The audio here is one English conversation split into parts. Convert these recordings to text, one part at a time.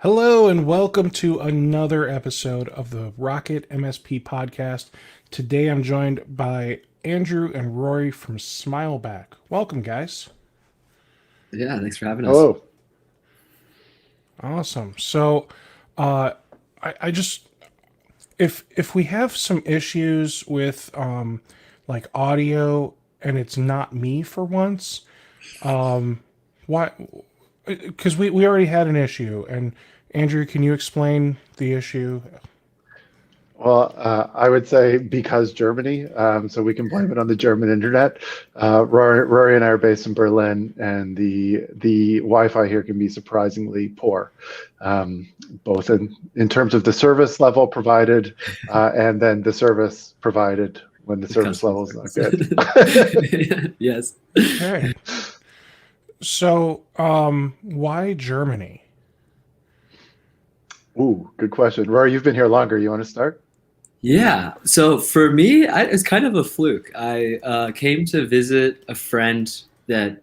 Hello and welcome to another episode of the RocketMSP Podcast. Today I'm joined by Andrew and Rory from SmileBack. Welcome, guys. Yeah, thanks for having us. Hello. Awesome. So, I just if we have some issues with like audio and it's not me for once, why? Because we already had an issue. And Andrew, can you explain the issue? Well, I would say because Germany, so we can blame it on the German internet. Rory and I are based in Berlin, and the Wi-Fi here can be surprisingly poor, both in terms of the service level provided, and then the service provided when the service level is not good. Yes. Okay. So, why Germany? Ooh, good question. Rory, you've been here longer. You want to start? Yeah. So for me, it's kind of a fluke. I came to visit a friend that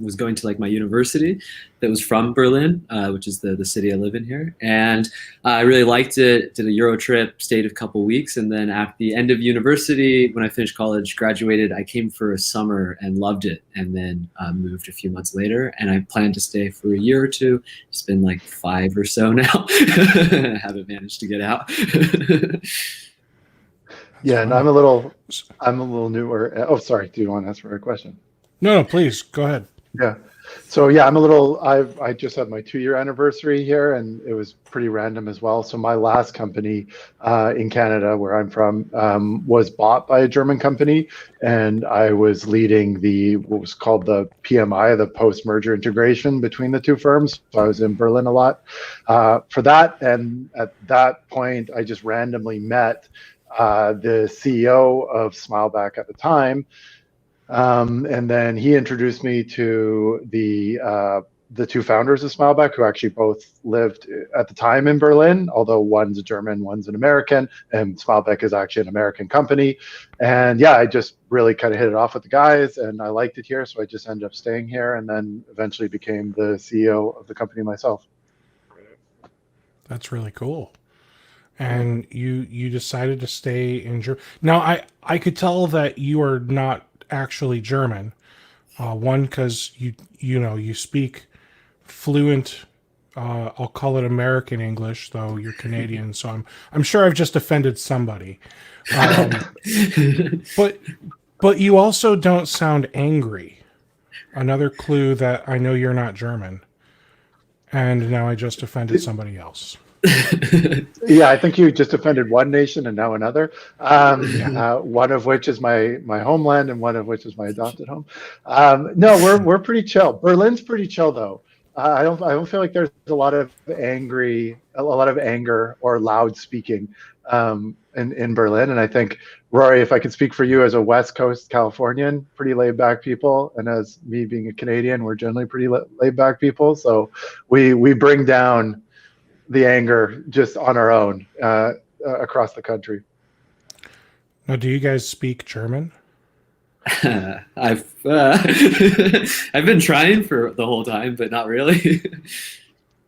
was going to like my university that was from Berlin, which is the city I live in here. And I really liked it, did a Euro trip, stayed a couple weeks. And then at the end of university, when I finished college, graduated, I came for a summer and loved it. And then moved a few months later. And I planned to stay for a year or two. It's been like 5 or so now. I haven't managed to get out. Yeah, and I'm a little newer. Oh, sorry. Do you want to ask for a question? No, please go ahead. Yeah. So yeah, I just had my 2-year anniversary here, and it was pretty random as well. So my last company in Canada, where I'm from, was bought by a German company, and I was leading what was called the PMI, the post-merger integration between the two firms. So I was in Berlin a lot for that, and at that point, I just randomly met the CEO of SmileBack at the time. And then he introduced me to the two founders of SmileBack, who actually both lived at the time in Berlin, although one's a German, one's an American, and SmileBack is actually an American company. And yeah, I just really kind of hit it off with the guys, and I liked it here, so I just ended up staying here, and then eventually became the CEO of the company myself. That's really cool. And you decided to stay in Germany. Now, I could tell that you are not actually German. One, because you speak fluent. I'll call it American English, though you're Canadian. So I'm sure I've just offended somebody. But you also don't sound angry. Another clue that I know you're not German. And now I just offended somebody else. Yeah, I think you just offended one nation and now another. One of which is my homeland, and one of which is my adopted home. No, we're pretty chill. Berlin's pretty chill though. I don't feel like there's a lot of anger or loud speaking in Berlin. And I think, Rory, if I could speak for you as a West Coast Californian, pretty laid back people, and as me being a Canadian, we're generally pretty laid back people. So we bring down the anger just on our own across the country. Now, do you guys speak German? I've been trying for the whole time, but not really.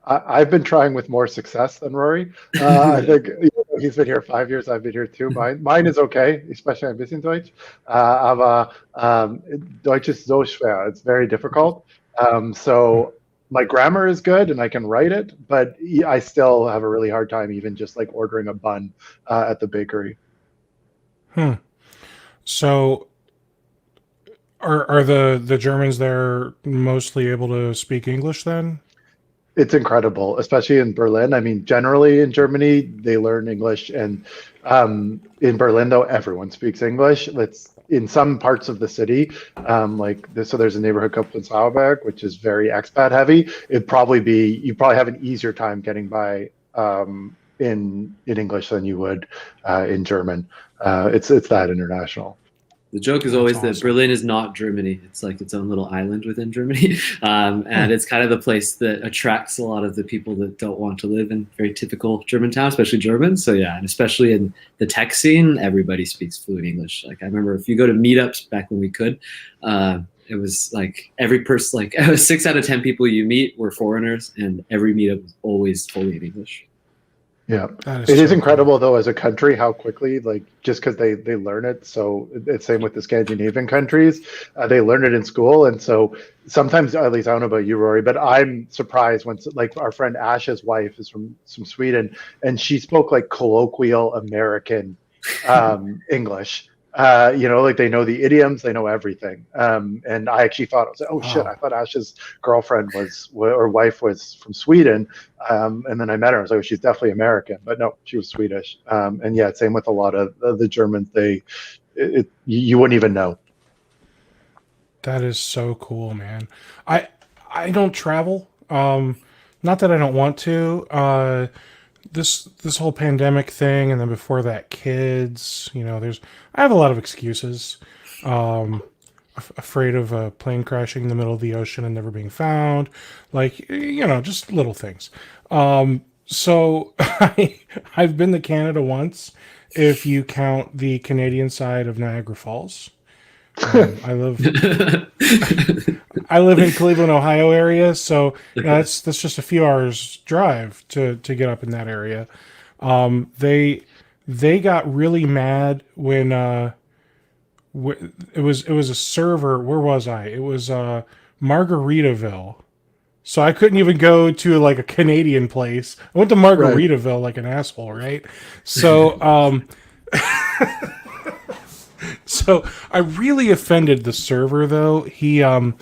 I've been trying with more success than Rory. I think he's been here 5 years. I've been here 2. Mine is okay, especially ein bisschen Deutsch. Aber Deutsch ist so schwer. It's very difficult. So my grammar is good and I can write it, but I still have a really hard time even just like ordering a bun at the bakery. So are the Germans there mostly able to speak English then? It's incredible, especially in Berlin. I mean, generally in Germany, they learn English, and in Berlin, though, everyone speaks English. It's in some parts of the city, so there's a neighborhood called SmileBack, which is very expat heavy. You probably have an easier time getting by in English than you would in German. It's that international. The joke is always that Berlin is not Germany. It's like its own little island within Germany. And it's kind of the place that attracts a lot of the people that don't want to live in very typical German town, especially Germans. So yeah, and especially in the tech scene, everybody speaks fluent English. Like I remember if you go to meetups back when we could, it was like every person, like 6 out of 10 people you meet were foreigners, and every meetup was always fully in English. Yeah, That it is so incredible though, as a country, how quickly, like, just because they learn it. So it's same with the Scandinavian countries, they learn it in school, and so sometimes, at least I don't know about you, Rory, but I'm surprised when, like, our friend Ash's wife is from Sweden, and she spoke like colloquial American English. Like they know the idioms, they know everything. And I actually thought, I was like, oh shit, Wow. I thought Ash's girlfriend or wife was from Sweden. And then I met her. I was like, oh, she's definitely American, but no, she was Swedish. And yeah, same with a lot of the Germans. You wouldn't even know. That is so cool, man. I don't travel. Not that I don't want to. This whole pandemic thing, and then before that, kids. I have a lot of excuses. Afraid of a plane crashing in the middle of the ocean and never being found, like just little things. So I've been to Canada once, if you count the Canadian side of Niagara Falls. I live in Cleveland, Ohio area, so that's just a few hours drive to get up in that area. They got really mad when it was a server. Where was I? It was Margaritaville. So I couldn't even go to like a Canadian place. I went to Margaritaville like an asshole, right? So so I really offended the server though. He I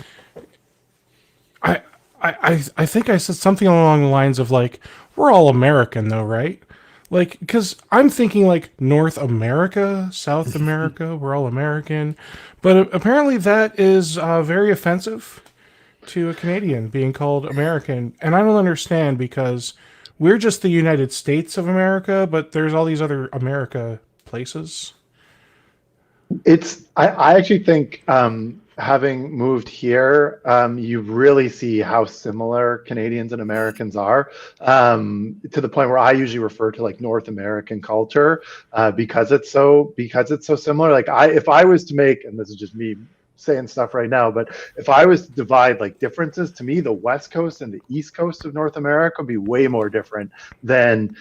think I said something along the lines of like, we're all American though, right? Like, because I'm thinking like North America, South America, we're all American. But apparently that is very offensive to a Canadian, being called American. And I don't understand, because we're just the United States of America, but there's all these other America places. I actually think, having moved here, you really see how similar Canadians and Americans are, to the point where I usually refer to like North American culture, because it's so similar. Like, if I was to make, and this is just me saying stuff right now, but if I was to divide like differences, to me, the West Coast and the East Coast of North America would be way more different than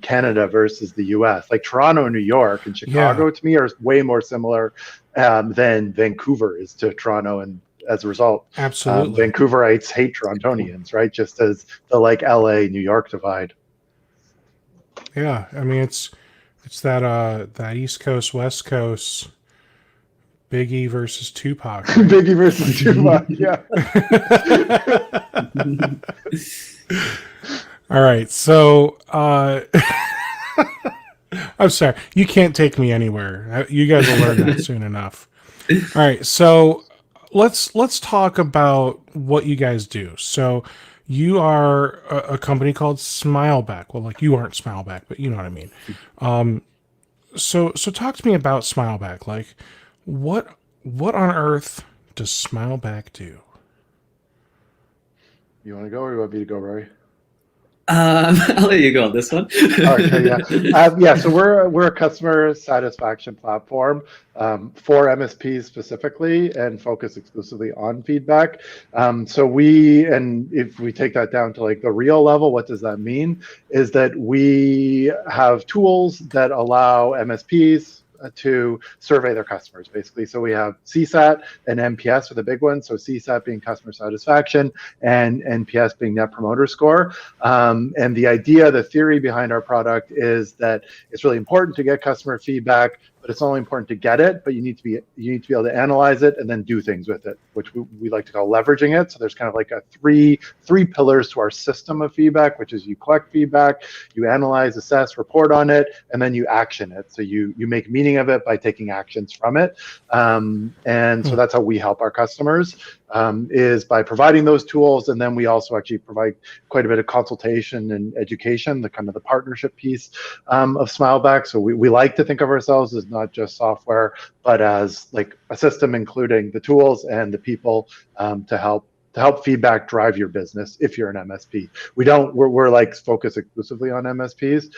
Canada versus the US. Like Toronto, New York, and Chicago, to me, are way more similar than Vancouver is to Toronto, and as a result, Absolutely. Vancouverites hate Torontonians, right? Just as the like LA, New York divide. Yeah, I mean it's that East Coast, West Coast, Biggie versus Tupac. Right? Biggie versus Tupac, yeah. All right, so I'm sorry, you can't take me anywhere. You guys will learn that soon enough. All right, so let's talk about what you guys do. So you are a company called SmileBack. Well, like, you aren't SmileBack, but you know what I mean. So talk to me about SmileBack. Like, what on earth does SmileBack do? You want to go, or you want me to go, Rory? I'll let you go on this one. Okay, yeah. So we're a customer satisfaction platform for MSPs specifically, and focus exclusively on feedback. And if we take that down to like the real level, what does that mean? Is that we have tools that allow MSPs to survey their customers, basically. So we have CSAT and NPS are the big ones. So CSAT being customer satisfaction, and NPS being Net Promoter Score. And the idea, the theory behind our product is that it's really important to get customer feedback, but it's only important to get it, but you need to be able to analyze it and then do things with it, which we like to call leveraging it. So there's kind of like a three pillars to our system of feedback, which is you collect feedback, you analyze, assess, report on it, and then you action it. So you make meaning of it by taking actions from it. And so that's how we help our customers, is by providing those tools. And then we also actually provide quite a bit of consultation and education, the kind of the partnership piece of SmileBack. So we like to think of ourselves as not just software, but as like a system, including the tools and the people to help help feedback drive your business if you're an MSP. We're like focused exclusively on MSPs.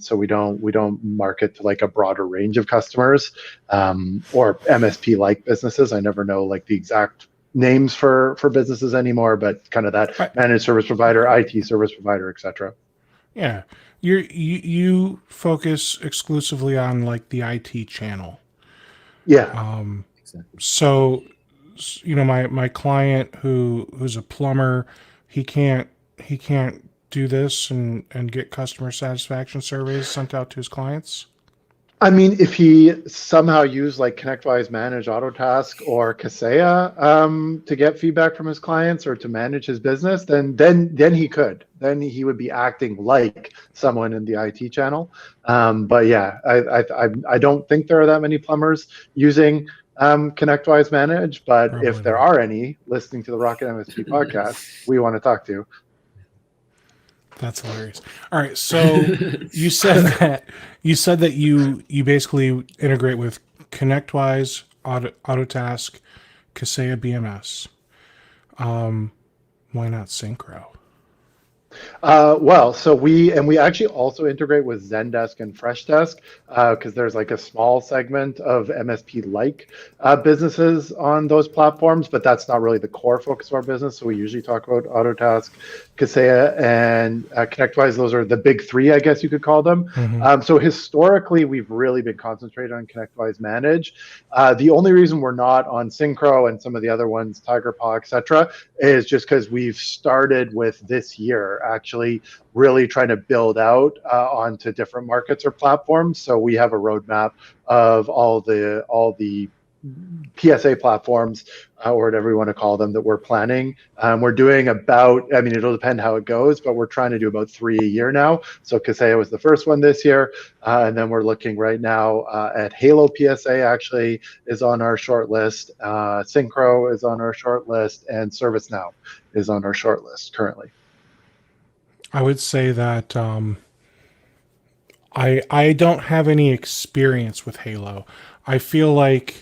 So we don't market to like a broader range of customers, or MSP like businesses. I never know like the exact names for businesses anymore, but kind of that managed service provider, IT service provider, etc. Yeah. You focus exclusively on like the IT channel. Yeah. Exactly. So, my client who's a plumber, he can't do this and get customer satisfaction surveys sent out to his clients. I mean, if he somehow used like ConnectWise Manage Autotask or Kaseya to get feedback from his clients or to manage his business, then he could. Then he would be acting like someone in the IT channel. But yeah, I don't think there are that many plumbers using ConnectWise Manage. But Probably if there not. are any listening to the Rocket MSP podcast, we want to talk to. That's hilarious. All right, so you said that you basically integrate with ConnectWise, Autotask, Kaseya BMS. Why not Synchro? Well, so we actually also integrate with Zendesk and Freshdesk because there's like a small segment of MSP-like businesses on those platforms, but that's not really the core focus of our business. So we usually talk about Autotask, Kaseya, and ConnectWise. Those are the big three, I guess you could call them. Mm-hmm. So historically, we've really been concentrated on ConnectWise Manage. The only reason we're not on Synchro and some of the other ones, TigerPaw, etc., is just because we've started with this year actually really trying to build out onto different markets or platforms. So we have a roadmap of all the PSA platforms or whatever you want to call them that we're planning. We're doing about, I mean, it'll depend how it goes, but we're trying to do about 3 a year now. So Kaseya was the first one this year. And then we're looking right now at Halo PSA actually is on our short list. Synchro is on our short list, and ServiceNow is on our short list currently. I would say that I don't have any experience with Halo. I feel like,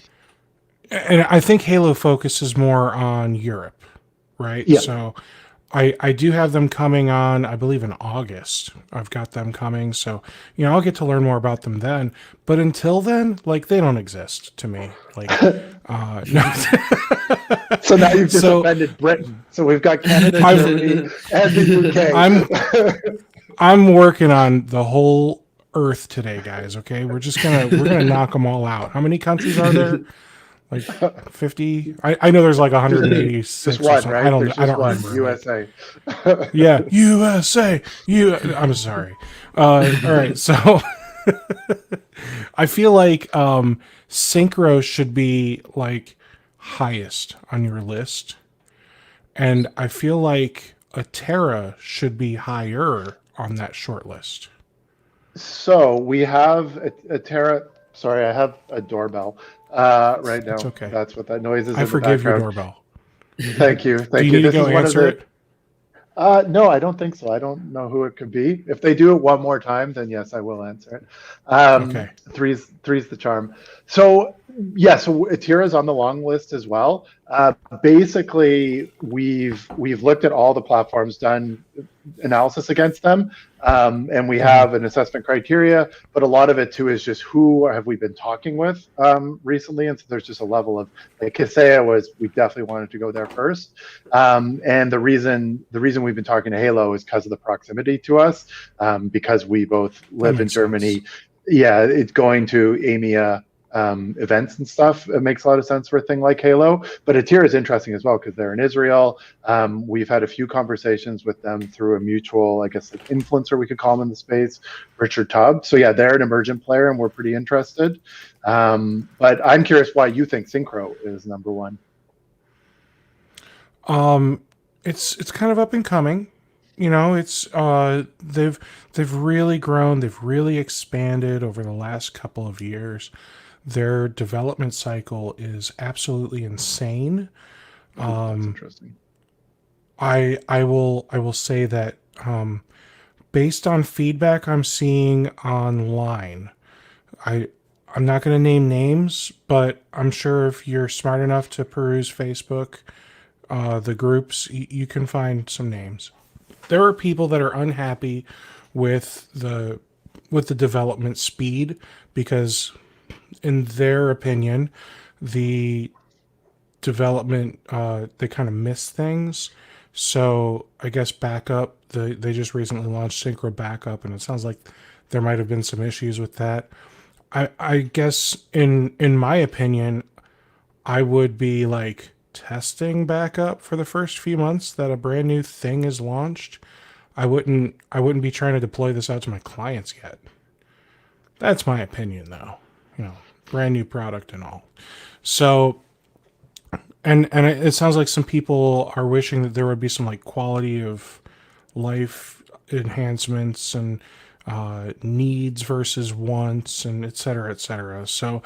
and I think Halo focuses more on Europe, right? Yeah. So I do have them coming on, I believe in August. I've got them coming, so I'll get to learn more about them then. But until then, like, they don't exist to me. Like, no. So now you've just offended Britain. So we've got Canada, Germany, and the UK. I'm working on the whole Earth today, guys. Okay, we're gonna knock them all out. How many countries are there? Like 50? I know there's like 186. Just one, right? I don't one. remember. USA. Yeah, USA. I'm sorry. All right, so I feel like Synchro should be like highest on your list, and I feel like Atera should be higher on that short list. So we have Atera. Sorry, I have a doorbell right now. It's okay. That's what that noise is. I forgive your doorbell. Thank you. Do you need to go answer it? No, I don't think so. I don't know who it could be. If they do it one more time, then yes, I will answer it. Okay. Three's the charm. So yeah, so Atira is on the long list as well. Basically, we've looked at all the platforms, done analysis against them, and we have an assessment criteria. But a lot of it too is just who have we been talking with recently, and so there's just a level of like Kaseya was, we definitely wanted to go there first, and the reason we've been talking to Halo is because of the proximity to us, because we both live in Germany. Sense. Yeah, it's going to EMEA events and stuff. It makes a lot of sense for a thing like Halo. But Atira is interesting as well because they're in Israel. We've had a few conversations with them through a mutual, I guess, like influencer we could call him in the space, Richard Tubb. So yeah, they're an emergent player and we're pretty interested. But I'm curious why you think Synchro is number one. It's kind of up and coming. It's they've really grown, they've really expanded over the last couple of years. Their development cycle is absolutely insane. That's interesting. I will say that based on feedback I'm seeing online, I'm not going to name names, but I'm sure if you're smart enough to peruse Facebook the groups, you can find some names. There are people that are unhappy with the development speed because, in their opinion, the development they kind of miss things. So I guess backup, they just recently launched Synchro Backup, and it sounds like there might have been some issues with that. I guess in my opinion, I would be like testing backup for the first few months that a brand new thing is launched. I wouldn't be trying to deploy this out to my clients yet. That's my opinion though. Brand new product and all. So and it sounds like some people are wishing that there would be some like quality of life enhancements and needs versus wants and et cetera, et cetera. So,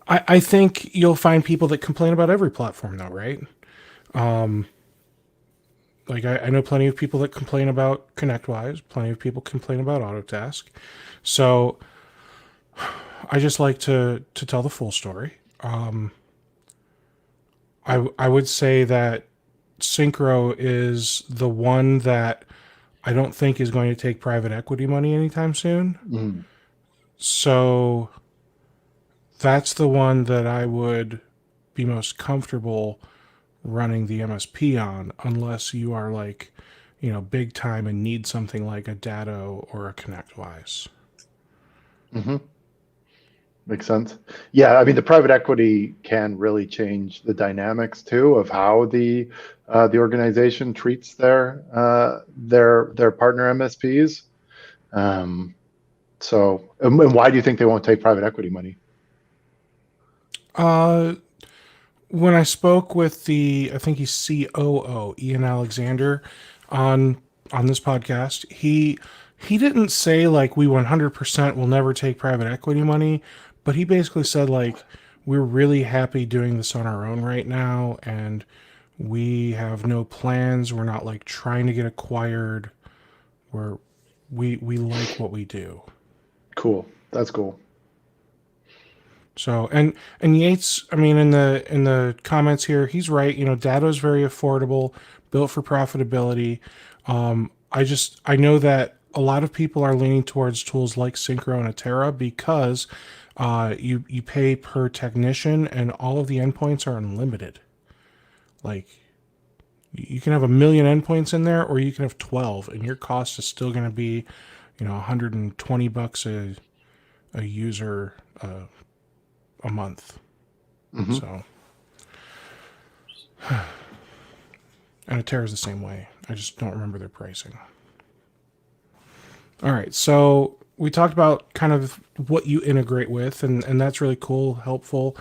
I think you'll find people that complain about every platform though, right? Like I know plenty of people that complain about ConnectWise, plenty of people complain about Autotask. So I just like to tell the full story. I would say that Synchro is the one that I don't think is going to take private equity money anytime soon. Mhm. So that's the one that I would be most comfortable running the MSP on, unless you are like, big time and need something like a Datto or a ConnectWise. Mhm. Makes sense. Yeah, I mean the private equity can really change the dynamics too of how the organization treats their partner MSPs. And why do you think they won't take private equity money? When I spoke with I think he's COO, Ian Alexander, on this podcast, he didn't say like we 100% will never take private equity money, but he basically said like we're really happy doing this on our own right now, and we have no plans. We're not like trying to get acquired. We like what we do. Cool. That's cool. So and Yates, I mean, in the comments here, he's right. Datto is very affordable, built for profitability. I know that a lot of people are leaning towards tools like Synchro and Atera because you pay per technician, and all of the endpoints are unlimited. Like you can have 1 million endpoints in there, or you can have 12, and your cost is still going to be, $120 a user a month. Mhm. So, and Atera is the same way. I just don't remember their pricing. All right, so we talked about kind of what you integrate with, and that's really cool, helpful.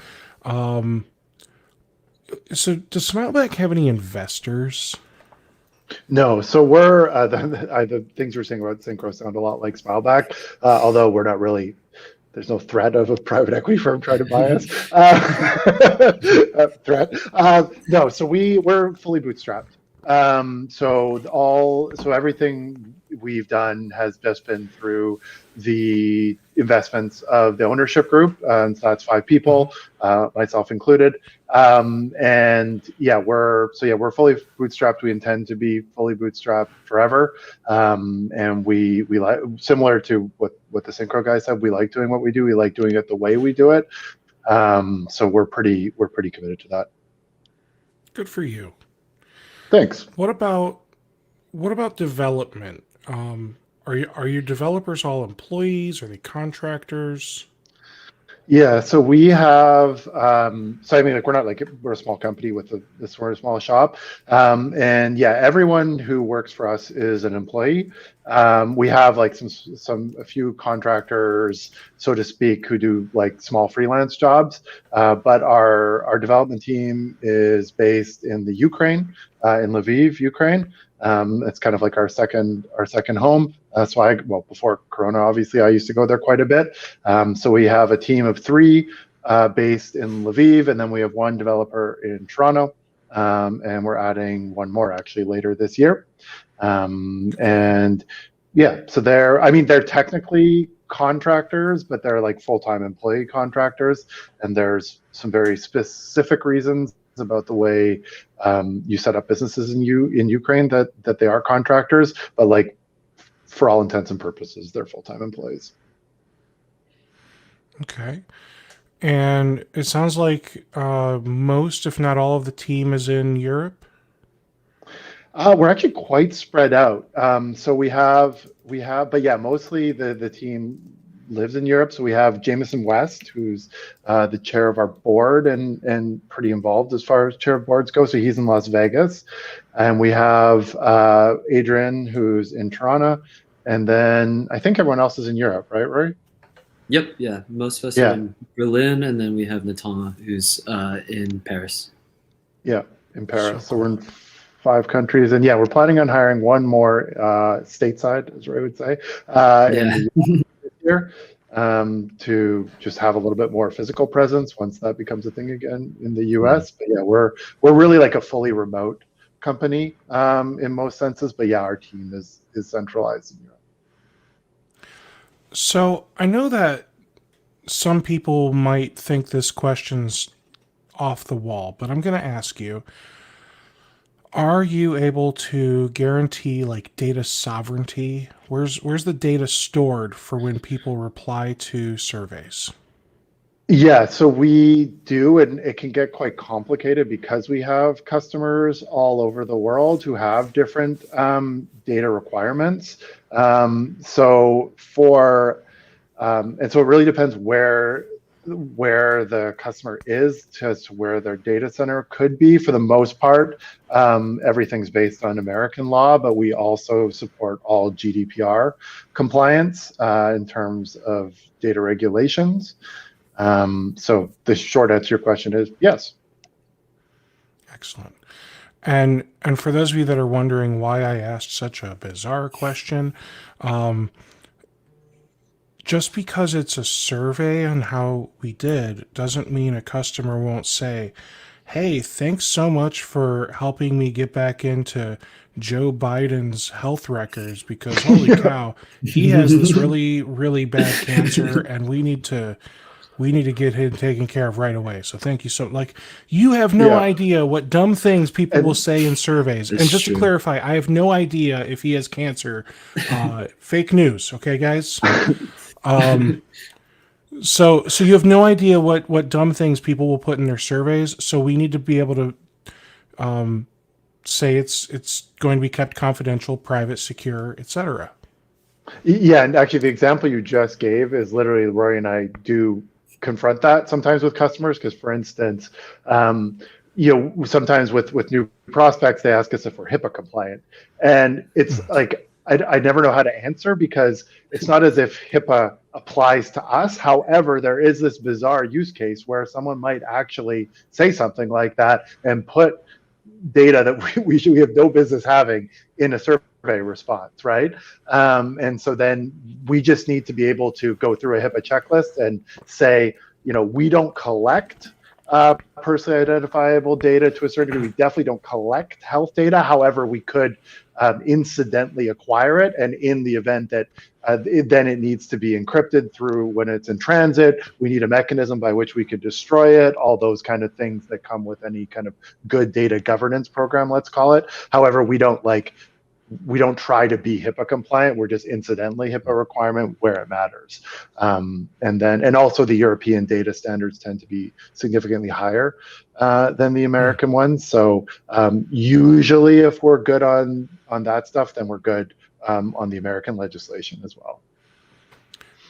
So does SmileBack have any investors? No, so we're the things we're saying about Synchro sound a lot like SmileBack, although we're not really. There's no threat of a private equity firm trying to buy us. Threat. No, so we're fully bootstrapped. So everything we've done has just been through the investments of the ownership group, and so that's 5 people, myself included. And we're fully bootstrapped. We intend to be fully bootstrapped forever. And we like, similar to what the Synchro guy said, we like doing what we do. We like doing it the way we do it. So we're pretty committed to that. Good for you. Thanks. What about development? Are your developers all employees? Are they contractors? Yeah, so we have, so I mean, like we're a small company with we're a small shop, and yeah, everyone who works for us is an employee. We have like a few contractors, so to speak, who do like small freelance jobs, but our development team is based in the Ukraine, in Lviv, Ukraine. It's kind of like our second home. That's why, before Corona, obviously, I used to go there quite a bit. So we have a team of 3 based in Lviv, and then we have 1 developer in Toronto, and we're adding 1 more actually later this year. And yeah, so they're technically contractors, but they're like full-time employee contractors, and there's some very specific reasons about the way you set up businesses in Ukraine that they are contractors, but like for all intents and purposes, they're full-time employees. Okay. And it sounds like most, if not all, of the team is in Europe. We're actually quite spread out. So we have, but yeah, mostly the team lives in Europe. So we have Jameson West, who's the chair of our board and pretty involved as far as chair of boards go. So he's in Las Vegas. And we have Adrian, who's in Toronto. And then I think everyone else is in Europe, right, Rory? Yep, yeah. Most of us are in Berlin, and then we have Nathan, who's in Paris. Yeah, in Paris. So we're in 5 countries. And yeah, we're planning on hiring one more stateside, as Rory would say, in the this year. To just have a little bit more physical presence once that becomes a thing again in the US. But yeah, we're really like a fully remote company in most senses. But yeah, our team is centralized in Europe. So I know that some people might think this question's off the wall, but I'm going to ask you, are you able to guarantee like data sovereignty? Where's the data stored for when people reply to surveys? Yeah, so we do, and it can get quite complicated because we have customers all over the world who have different data requirements. So it really depends where the customer is as to where their data center could be. For the most part, everything's based on American law, but we also support all GDPR compliance in terms of data regulations. So the short answer to your question is yes. Excellent. And for those of you that are wondering why I asked such a bizarre question, just because it's a survey on how we did doesn't mean a customer won't say, hey, thanks so much for helping me get back into Joe Biden's health records because holy cow, he has this really, really bad cancer and we need to get him taken care of right away. So thank you. So like you have no idea what dumb things people will say in surveys. And just to clarify, I have no idea if he has cancer. Fake news. Okay, guys. So you have no idea what dumb things people will put in their surveys. So we need to be able to say it's going to be kept confidential, private, secure, etc. Yeah, and actually the example you just gave is literally Rory and I do confront that sometimes with customers because, for instance, sometimes with new prospects they ask us if we're HIPAA compliant, and it's like I never know how to answer because it's not as if HIPAA applies to us. However, there is this bizarre use case where someone might actually say something like that and put data that we have no business having in a survey response, right? And so then we just need to be able to go through a HIPAA checklist and say, we don't collect personally identifiable data to a certain degree. We definitely don't collect health data. However, we could incidentally acquire it. And in the event that then it needs to be encrypted through when it's in transit, we need a mechanism by which we could destroy it, all those kind of things that come with any kind of good data governance program, let's call it. However, we don't try to be HIPAA compliant. We're just incidentally HIPAA requirement where it matters. And also the European data standards tend to be significantly higher than the American ones. So usually if we're good on that stuff, then we're good on the American legislation as well.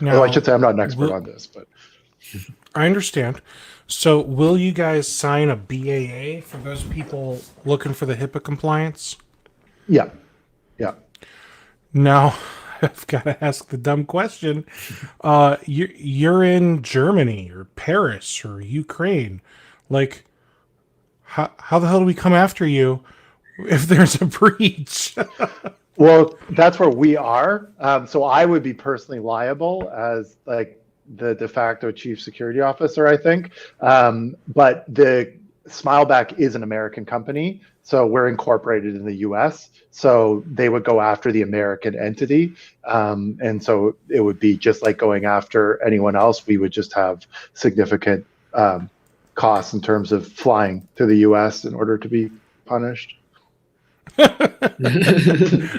Now, although I should say I'm not an expert on this, but. I understand. So will you guys sign a BAA for those people looking for the HIPAA compliance? Yeah. Yeah. Now, I've got to ask the dumb question. You're in Germany or Paris or Ukraine. Like, how the hell do we come after you if there's a breach? Well, that's where we are. So I would be personally liable as like the de facto chief security officer, I think. But the SmileBack is an American company. So we're incorporated in the US. So they would go after the American entity. And so it would be just like going after anyone else. We would just have significant costs in terms of flying to the US in order to be punished. I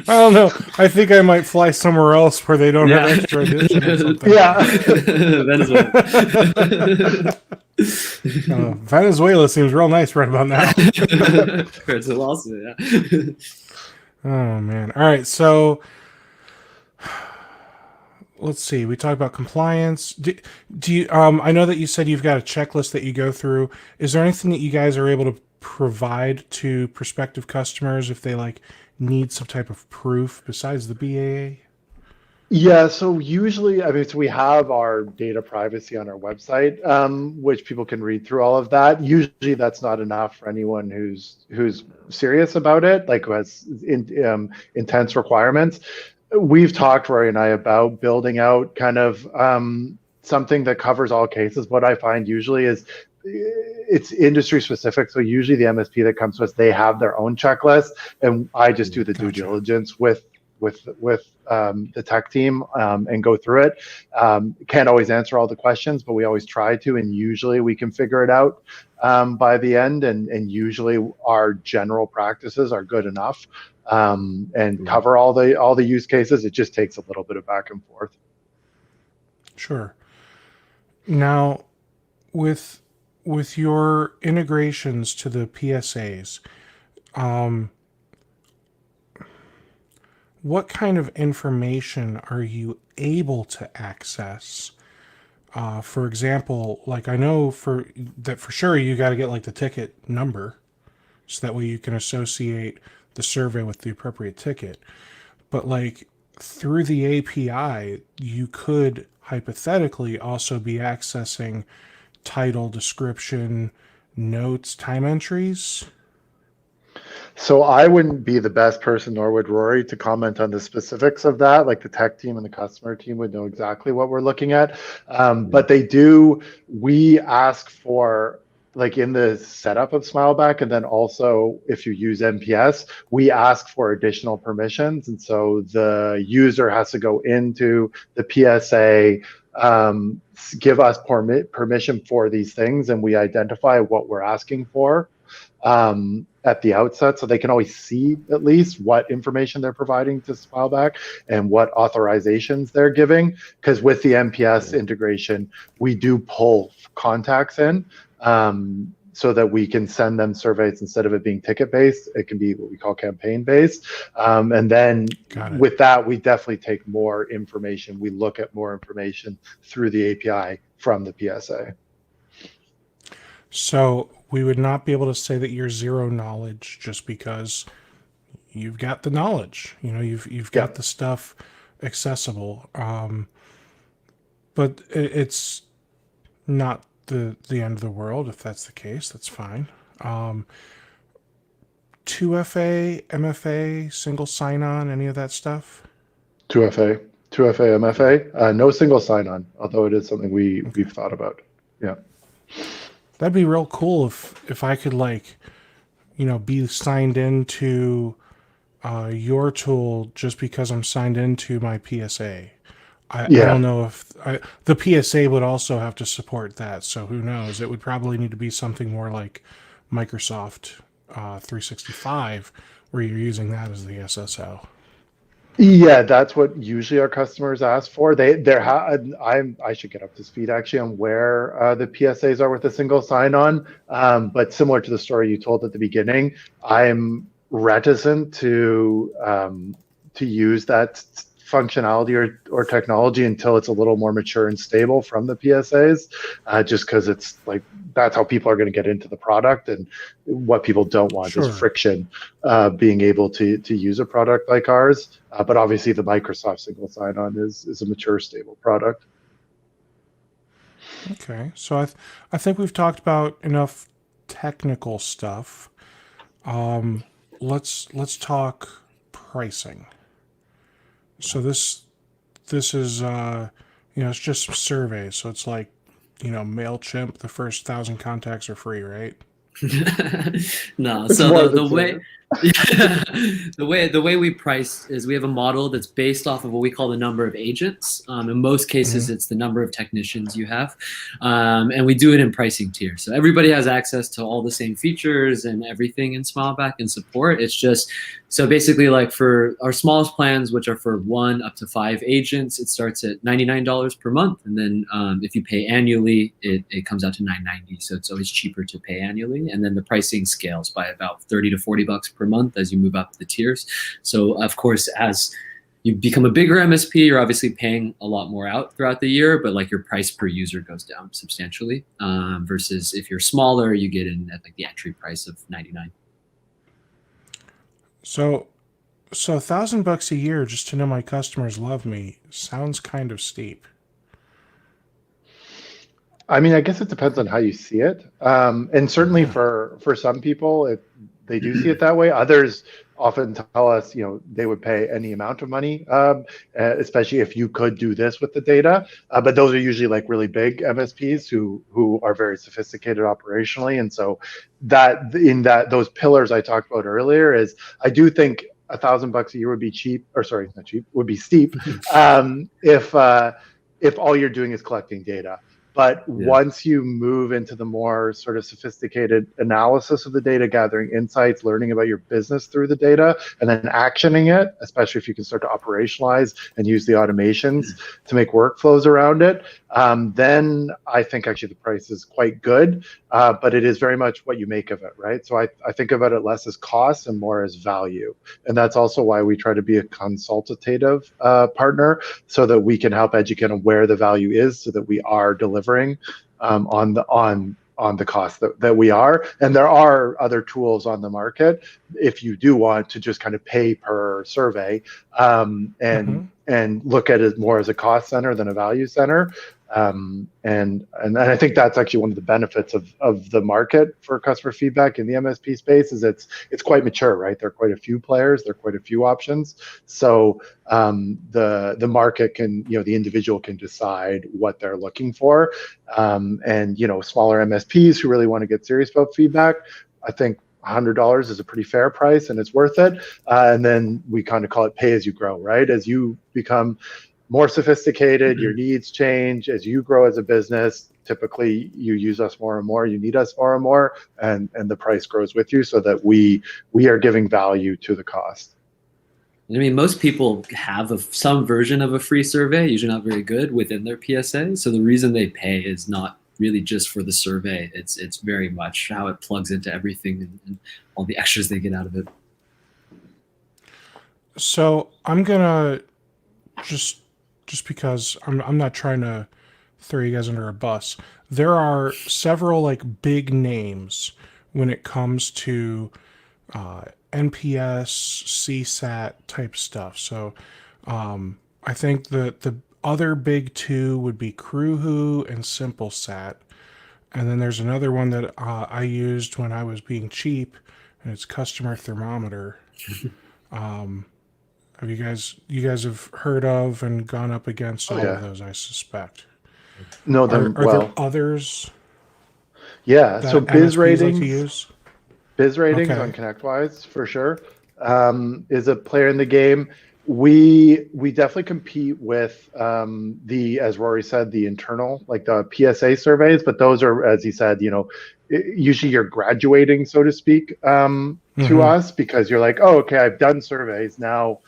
don't know. I think I might fly somewhere else where they don't have extradition or something. Yeah. Venezuela. Venezuela seems real nice right about now. It's a lawsuit, yeah. Oh man. All right, so let's see. We talked about compliance. Do you I know that you said you've got a checklist that you go through. Is there anything that you guys are able to provide to prospective customers if they like need some type of proof besides the BAA? Yeah, so usually, I mean, so we have our data privacy on our website, which people can read through all of that. Usually, that's not enough for anyone who's serious about it, like who has intense requirements. We've talked, Rory and I, about building out kind of something that covers all cases. What I find usually is it's industry specific. So usually the MSP that comes to us, they have their own checklist, and I just do the due diligence with the tech team and go through it. Can't always answer all the questions, but we always try to, and usually we can figure it out by the end. And usually our general practices are good enough and cover all the use cases. It just takes a little bit of back and forth. Sure. Now, with your integrations to the PSAs, what kind of information are you able to access? For example, like I know for sure you got to get like the ticket number, so that way you can associate the survey with the appropriate ticket. But like through the API, you could hypothetically also be accessing title, description, notes, time entries. So I wouldn't be the best person, nor would Rory, to comment on the specifics of that. Like the tech team and the customer team would know exactly what we're looking at. But we ask for, like in the setup of SmileBack, and then also if you use NPS, we ask for additional permissions. And so the user has to go into the PSA, give us permission for these things, and we identify what we're asking for at the outset, so they can always see at least what information they're providing to SmileBack and what authorizations they're giving. Because with the NPS integration, we do pull contacts in so that we can send them surveys. Instead of it being ticket-based, it can be what we call campaign-based. And then with that, we definitely take more information. We look at more information through the API from the PSA. So we would not be able to say that you're zero knowledge just because you've got the knowledge. You know, you've got the stuff accessible. But it's not the end of the world if that's the case. That's fine. 2FA, MFA, single sign-on, any of that stuff? 2FA, MFA. No single sign-on, although it is something we've thought about. Yeah. That'd be real cool if I could, like, you know, be signed into your tool just because I'm signed into my PSA. I don't know if the PSA would also have to support that. So who knows? It would probably need to be something more like Microsoft 365, where you're using that as the SSO. Yeah, that's what usually our customers ask for. I should get up to speed actually on where the PSAs are with a single sign-on. But similar to the story you told at the beginning, I'm reticent to use that functionality or technology until it's a little more mature and stable from the PSAs, just because it's like that's how people are going to get into the product, and what people don't want is friction being able to use a product like ours. But obviously the Microsoft single sign-on is a mature, stable product. Okay, so I think we've talked about enough technical stuff. Let's talk pricing. So this is it's just surveys. So it's like, MailChimp, the first 1,000 contacts are free, right? No. So the way The way we price is we have a model that's based off of what we call the number of agents. In most cases, it's the number of technicians you have, and we do it in pricing tiers. So everybody has access to all the same features and everything in SmileBack and support. It's just so basically like for our smallest plans, which are for 1 up to 5 agents, it starts at $99 per month, and then if you pay annually, it comes out to $9.90. So it's always cheaper to pay annually, and then the pricing scales by about $30 to $40 per month as you move up the tiers. So of course, as you become a bigger MSP, you're obviously paying a lot more out throughout the year, but like your price per user goes down substantially. Versus if you're smaller, you get in at like the entry price of $99. So $1,000 a year just to know my customers love me sounds kind of steep. I mean, I guess it depends on how you see it. And certainly for some people, they do see it that way. Others often tell us, they would pay any amount of money, especially if you could do this with the data. But those are usually like really big MSPs who are very sophisticated operationally. And so those pillars I talked about earlier is I do think $1,000 a year would be cheap, or sorry, not cheap, would be steep if all you're doing is collecting data. But once you move into the more sort of sophisticated analysis of the data, gathering insights, learning about your business through the data, and then actioning it, especially if you can start to operationalize and use the automations to make workflows around it, then I think actually the price is quite good, but it is very much what you make of it, right? So I think about it less as cost and more as value. And that's also why we try to be a consultative partner so that we can help educate on where the value is so that we are delivering on the cost that we are. And there are other tools on the market if you do want to just kind of pay per survey and look at it more as a cost center than a value center. And I think that's actually one of the benefits of the market for customer feedback in the MSP space is it's quite mature, right? There are quite a few players, there are quite a few options. So the market can, the individual can decide what they're looking for. And smaller MSPs who really want to get serious about feedback, I think $100 is a pretty fair price and it's worth it. And then we kind of call it pay as you grow, right? As you become more sophisticated, your needs change. As you grow as a business, typically you use us more and more, you need us more and more, and the price grows with you so that we are giving value to the cost. I mean, most people have some version of a free survey, usually not very good, within their PSA. So the reason they pay is not really just for the survey. It's very much how it plugs into everything and all the extras they get out of it. So I'm gonna just because I'm not trying to throw you guys under a bus. There are several like big names when it comes to NPS, CSAT type stuff. So I think the other big two would be Crewwho and SimpleSat. And then there's another one that I used when I was being cheap, and it's Customer Thermometer. Have you guys have heard of and gone up against all of those, I suspect. No, are there others? Yeah, so Biz Ratings. Like to use? Biz Ratings on ConnectWise for sure is a player in the game. We definitely compete with as Rory said, the internal, like the PSA surveys, but those are, as he said, usually you're graduating, so to speak, to us because you're like, oh, okay, I've done surveys, now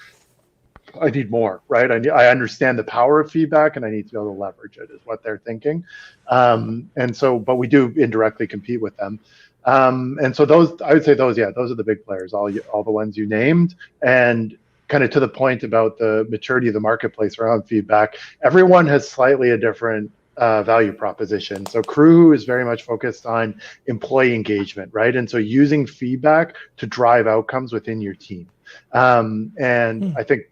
I need more, right? I understand the power of feedback and I need to be able to leverage it is what they're thinking. And so, but we do indirectly compete with them. And so I would say those are the big players, all the ones you named. And kind of to the point about the maturity of the marketplace around feedback, everyone has slightly a different value proposition. So Crewwho is very much focused on employee engagement, right? And so using feedback to drive outcomes within your team. And I think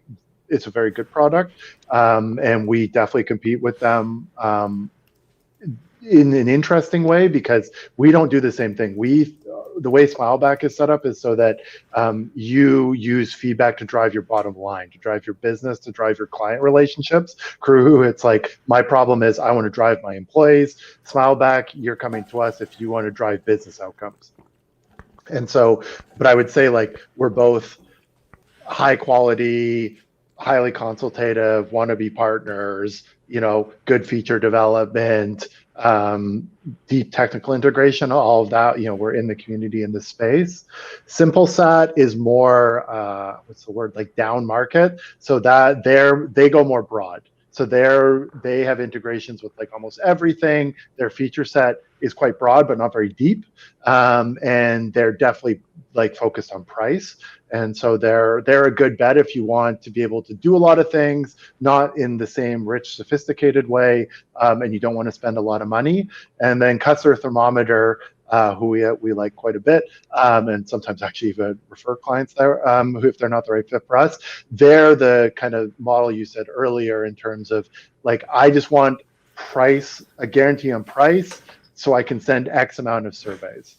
it's a very good product. And we definitely compete with them in an interesting way because we don't do the same thing. The way SmileBack is set up is so that you use feedback to drive your bottom line, to drive your business, to drive your client relationships. Crewwho, it's like, my problem is I want to drive my employees. SmileBack, you're coming to us if you want to drive business outcomes. And so, but I would say like we're both high quality, highly consultative, wannabe partners, good feature development, deep technical integration, all of that, we're in the community in this space. SimpleSat is more, what's the word, like down market. So that they go more broad. So they have integrations with like almost everything. Their feature set is quite broad, but not very deep. And they're definitely like focused on price. And so they're a good bet if you want to be able to do a lot of things, not in the same rich, sophisticated way, and you don't want to spend a lot of money. And then Customer Thermometer, who we like quite a bit, and sometimes actually even refer clients there, who, if they're not the right fit for us, they're the kind of model you said earlier in terms of like, I just want price, a guarantee on price, so I can send X amount of surveys.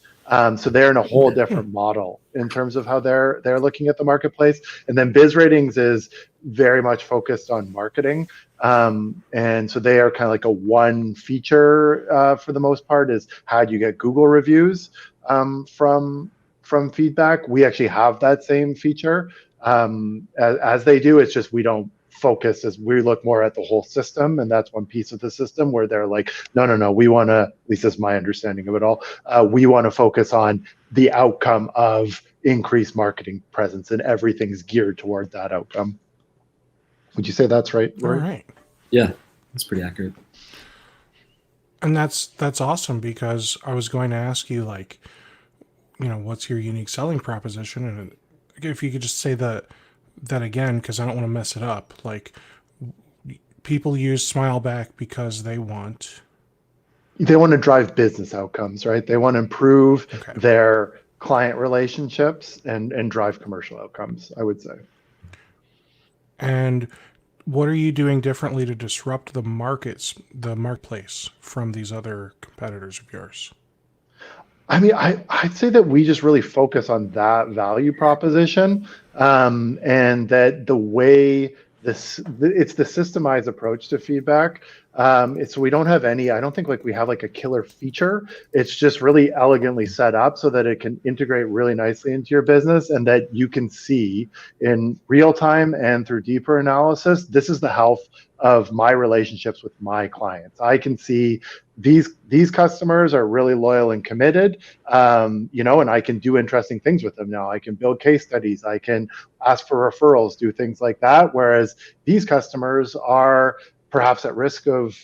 So they're in a whole different model in terms of how they're looking at the marketplace. And then Biz Ratings is very much focused on marketing. And so they are kind of like a one feature for the most part is how do you get Google reviews from feedback. We actually have that same feature as they do. It's just we don't focus as we look more at the whole system, and that's one piece of the system where they're like, no, we want to, at least that's my understanding of it all, we want to focus on the outcome of increased marketing presence, and everything's geared toward that outcome. Would you say that's right, Rory? All right. Yeah, that's pretty accurate. And that's awesome, because I was going to ask you, like, what's your unique selling proposition? And if you could just say that again, because I don't want to mess it up. Like, people use SmileBack because they want to drive business outcomes, right? They want to improve their client relationships and drive commercial outcomes, I would say. And what are you doing differently to disrupt the marketplace from these other competitors of yours? I mean, I'd say that we just really focus on that value proposition, and that the way it's the systemized approach to feedback. So we don't have I don't think like we have like a killer feature. It's just really elegantly set up so that it can integrate really nicely into your business, and that you can see in real time and through deeper analysis, this is the health of my relationships with my clients. I can see these customers are really loyal and committed, and I can do interesting things with them now. I can build case studies. I can ask for referrals, do things like that. Whereas these customers are perhaps at risk of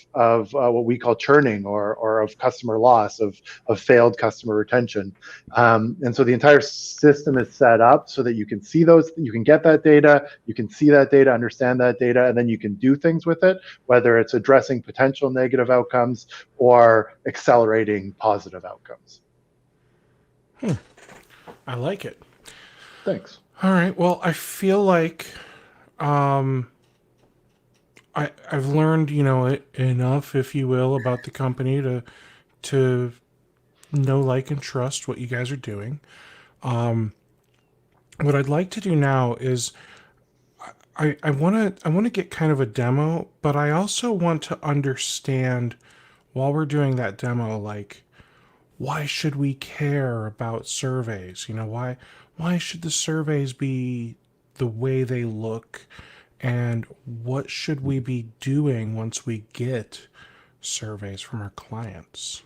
what we call churning or of customer loss, of failed customer retention. And so the entire system is set up so that you can see you can get that data, you can see that data, understand that data, and then you can do things with it, whether it's addressing potential negative outcomes or accelerating positive outcomes. I like it. Thanks. All right. Well, I feel like I've learned, enough, if you will, about the company to know, like, and trust what you guys are doing. What I'd like to do now is I want to get kind of a demo, but I also want to understand while we're doing that demo, like, why should we care about surveys? Why should the surveys be the way they look? And what should we be doing once we get surveys from our clients?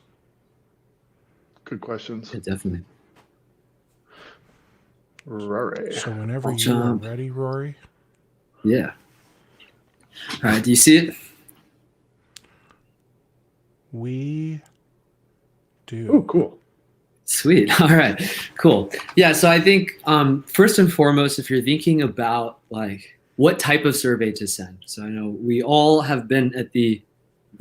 Good questions. Yeah, definitely. Rory. So whenever you are ready, Rory. Yeah. All right. Do you see it? We do. Oh, cool. Sweet. All right. Cool. Yeah. So I think first and foremost, if you're thinking about like what type of survey to send. So I know we all have been at the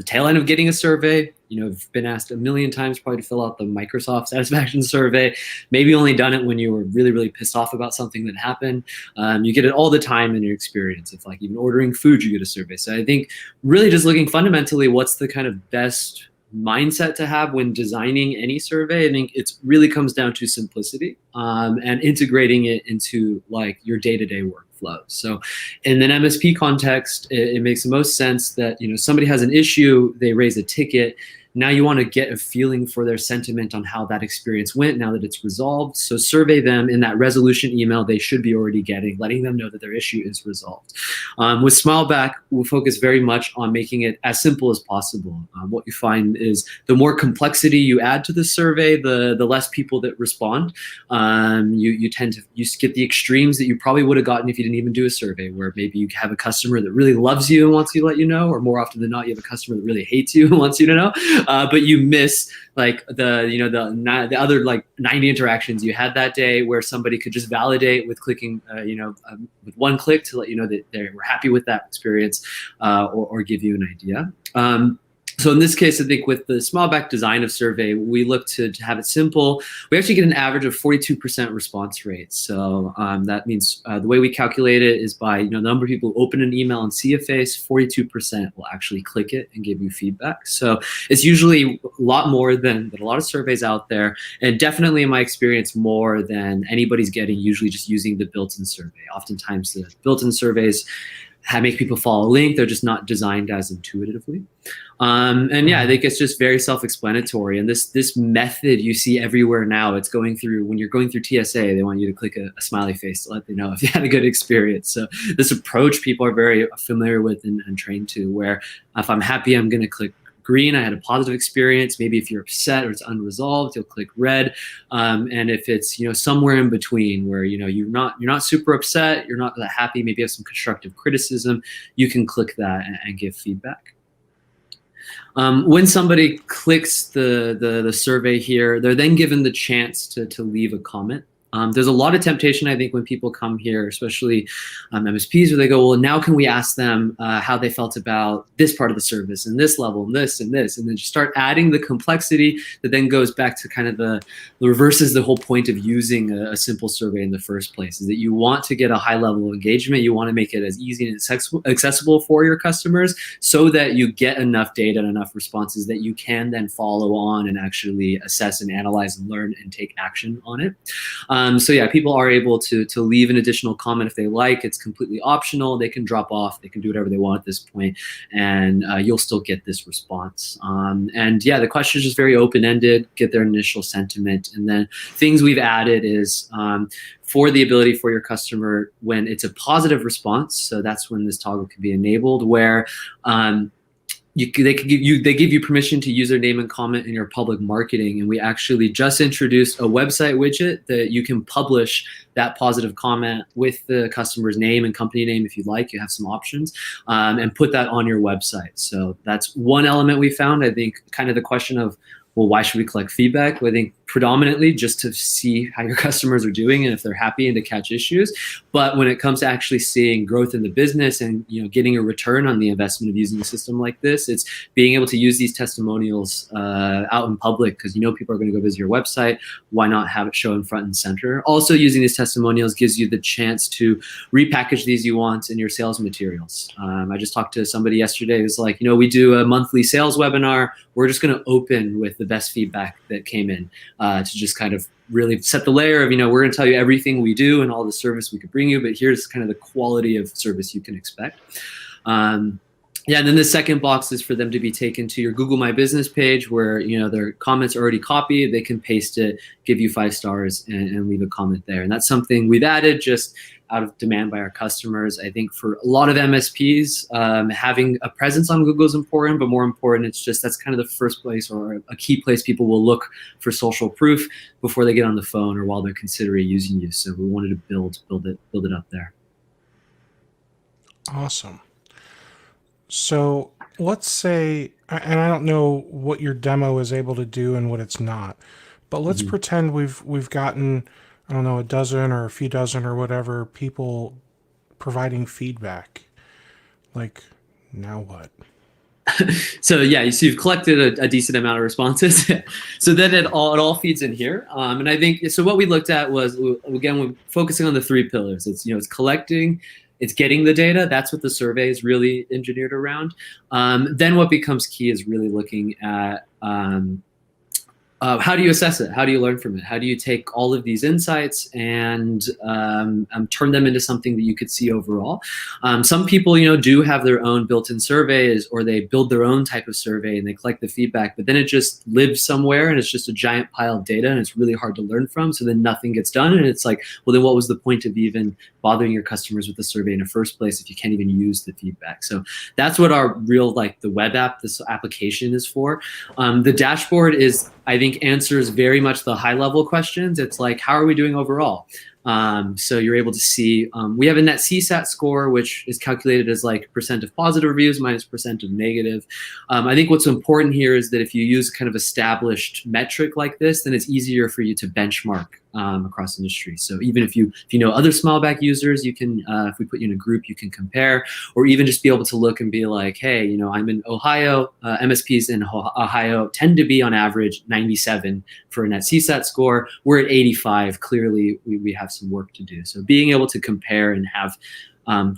tail end of getting a survey. You've been asked a million times probably to fill out the Microsoft satisfaction survey. Maybe only done it when you were really, really pissed off about something that happened. You get it all the time in your experience. If like even ordering food, you get a survey. So I think really just looking fundamentally, what's the kind of best mindset to have when designing any survey. I think it really comes down to simplicity and integrating it into like your day-to-day workflow. So in an MSP context, it makes the most sense that somebody has an issue, they raise a ticket. Now you want to get a feeling for their sentiment on how that experience went now that it's resolved. So survey them in that resolution email they should be already getting, letting them know that their issue is resolved. With SmileBack, we'll focus very much on making it as simple as possible. What you find is the more complexity you add to the survey, the less people that respond. You tend to get the extremes that you probably would have gotten if you didn't even do a survey, where maybe you have a customer that really loves you and wants you to let you know, or more often than not, you have a customer that really hates you and wants you to know, but you miss like the other like 90 interactions you had that day, where somebody could just validate with clicking, with one click to let you know that they were happy with that experience, or give you an idea. So in this case, I think with the SmileBack design of survey, we look to have it simple. We actually get an average of 42% response rate. So that means the way we calculate it is by the number of people who open an email and see a face, 42% will actually click it and give you feedback. So it's usually a lot more than a lot of surveys out there, and definitely in my experience more than anybody's getting usually just using the built-in survey. Oftentimes the built-in surveys make people follow a link. They're just not designed as intuitively. And yeah, I think it's just very self-explanatory. And this method you see everywhere now. It's going through, when you're going through TSA, they want you to click a smiley face to let them know if you had a good experience. So this approach people are very familiar with and trained to, where if I'm happy, I'm going to click green, I had a positive experience. Maybe if you're upset or it's unresolved, you'll click red. And if it's somewhere in between, where you're not super upset, you're not that happy, maybe you have some constructive criticism, you can click that and give feedback. When somebody clicks the survey here, they're then given the chance to leave a comment. There's a lot of temptation, I think, when people come here, especially MSPs, where they go, well, now can we ask them how they felt about this part of the service and this level and this, and then just start adding the complexity that then goes back to kind of the reverses the whole point of using a simple survey in the first place, is that you want to get a high level of engagement. You want to make it as easy and accessible for your customers, so that you get enough data and enough responses that you can then follow on and actually assess and analyze and learn and take action on it. So yeah, people are able to leave an additional comment if they like. It's completely optional. They can drop off. They can do whatever they want at this point, and you'll still get this response. And yeah, the question is just very open-ended. Get their initial sentiment, and then things we've added is for the ability for your customer when it's a positive response. So that's when this toggle can be enabled, where they give you permission to use their name and comment in your public marketing. And we actually just introduced a website widget that you can publish that positive comment with the customer's name and company name if you'd like. You have some options, and put that on your website. So that's one element we found. I think kind of the question of, well, why should we collect feedback? Well, I think predominantly just to see how your customers are doing and if they're happy, and to catch issues. But when it comes to actually seeing growth in the business and getting a return on the investment of using a system like this, it's being able to use these testimonials out in public, because people are going to go visit your website. Why not have it show in front and center? Also, using these testimonials gives you the chance to repackage these you want in your sales materials. I just talked to somebody yesterday who's like, we do a monthly sales webinar. We're just going to open with the best feedback that came in, to just kind of really set the layer of, we're going to tell you everything we do and all the service we could bring you, but here's kind of the quality of service you can expect. Yeah, and then the second box is for them to be taken to your Google My Business page, where their comments are already copied. They can paste it, give you 5 stars, and leave a comment there. And that's something we've added just out of demand by our customers. I think for a lot of MSPs, having a presence on Google is important, but more important, that's kind of the first place or a key place people will look for social proof before they get on the phone or while they're considering using you. So we wanted to build it up there. Awesome. So let's say, and I don't know what your demo is able to do and what it's not, but let's pretend we've gotten, I don't know, a dozen or a few dozen or whatever people providing feedback. Like, now what? So yeah, you've collected a decent amount of responses. So then it all feeds in here. And I think, so what we looked at was, again, we're focusing on the 3 pillars. It's, it's collecting, it's getting the data. That's what the survey is really engineered around. Then what becomes key is really looking at how do you assess it? How do you learn from it? How do you take all of these insights and turn them into something that you could see overall? Some people, do have their own built-in surveys, or they build their own type of survey and they collect the feedback, but then it just lives somewhere and it's just a giant pile of data and it's really hard to learn from. So then nothing gets done. And it's like, well, then what was the point of even bothering your customers with the survey in the first place if you can't even use the feedback? So that's what our real, the web app, this application is for. The dashboard is, I think, answers very much the high level questions. It's like, how are we doing overall? So you're able to see, we have a net CSAT score, which is calculated as percent of positive reviews minus percent of negative. I think what's important here is that if you use kind of established metric like this, then it's easier for you to benchmark across industry. So even if you know other SmileBack users, you can, if we put you in a group, you can compare, or even just be able to look and be like, hey, I'm in Ohio, MSPs in Ohio tend to be on average 97 for a net CSAT score. We're at 85. Clearly, we have some work to do. So being able to compare and have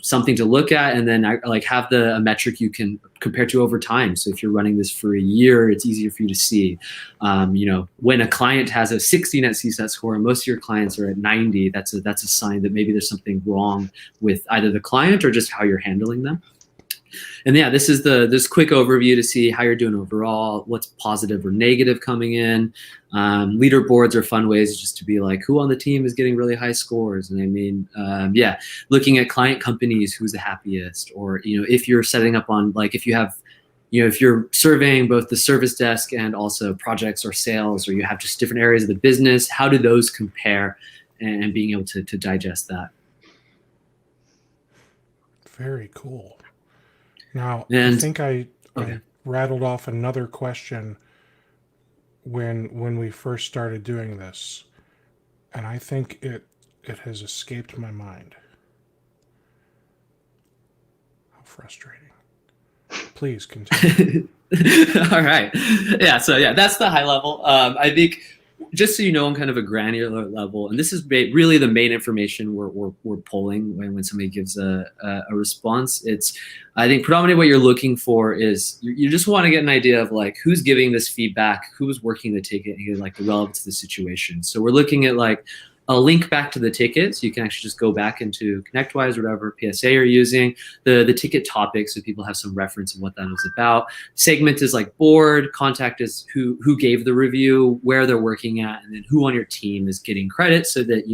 something to look at, and then have a metric you can compare to over time. So if you're running this for a year, it's easier for you to see. When a client has a 60 net CSAT score and most of your clients are at 90, that's a sign that maybe there's something wrong with either the client or just how you're handling them. And yeah, this is this quick overview to see how you're doing overall, what's positive or negative coming in. Leaderboards are fun ways just to be like, who on the team is getting really high scores? And I mean, looking at client companies, who's the happiest, or, if you're setting up on, if you have, if you're surveying both the service desk and also projects or sales, or you have just different areas of the business, how do those compare, and being able to digest that. Very cool. Now, And, I think I rattled off another question when we first started doing this, and I think it has escaped my mind. How frustrating. Please continue. All right. Yeah. So that's the high level. I think, just so you know, on kind of a granular level, and this is really the main information we're pulling when somebody gives a response. It's, I think, predominantly what you're looking for is you just want to get an idea of who's giving this feedback, who's working the ticket, and the relevance to the situation. So we're looking at a link back to the ticket, so you can actually just go back into ConnectWise, whatever PSA you're using, the ticket topic, so people have some reference of what that is about. Segment is board, contact is who gave the review, where they're working at, and then who on your team is getting credit, so that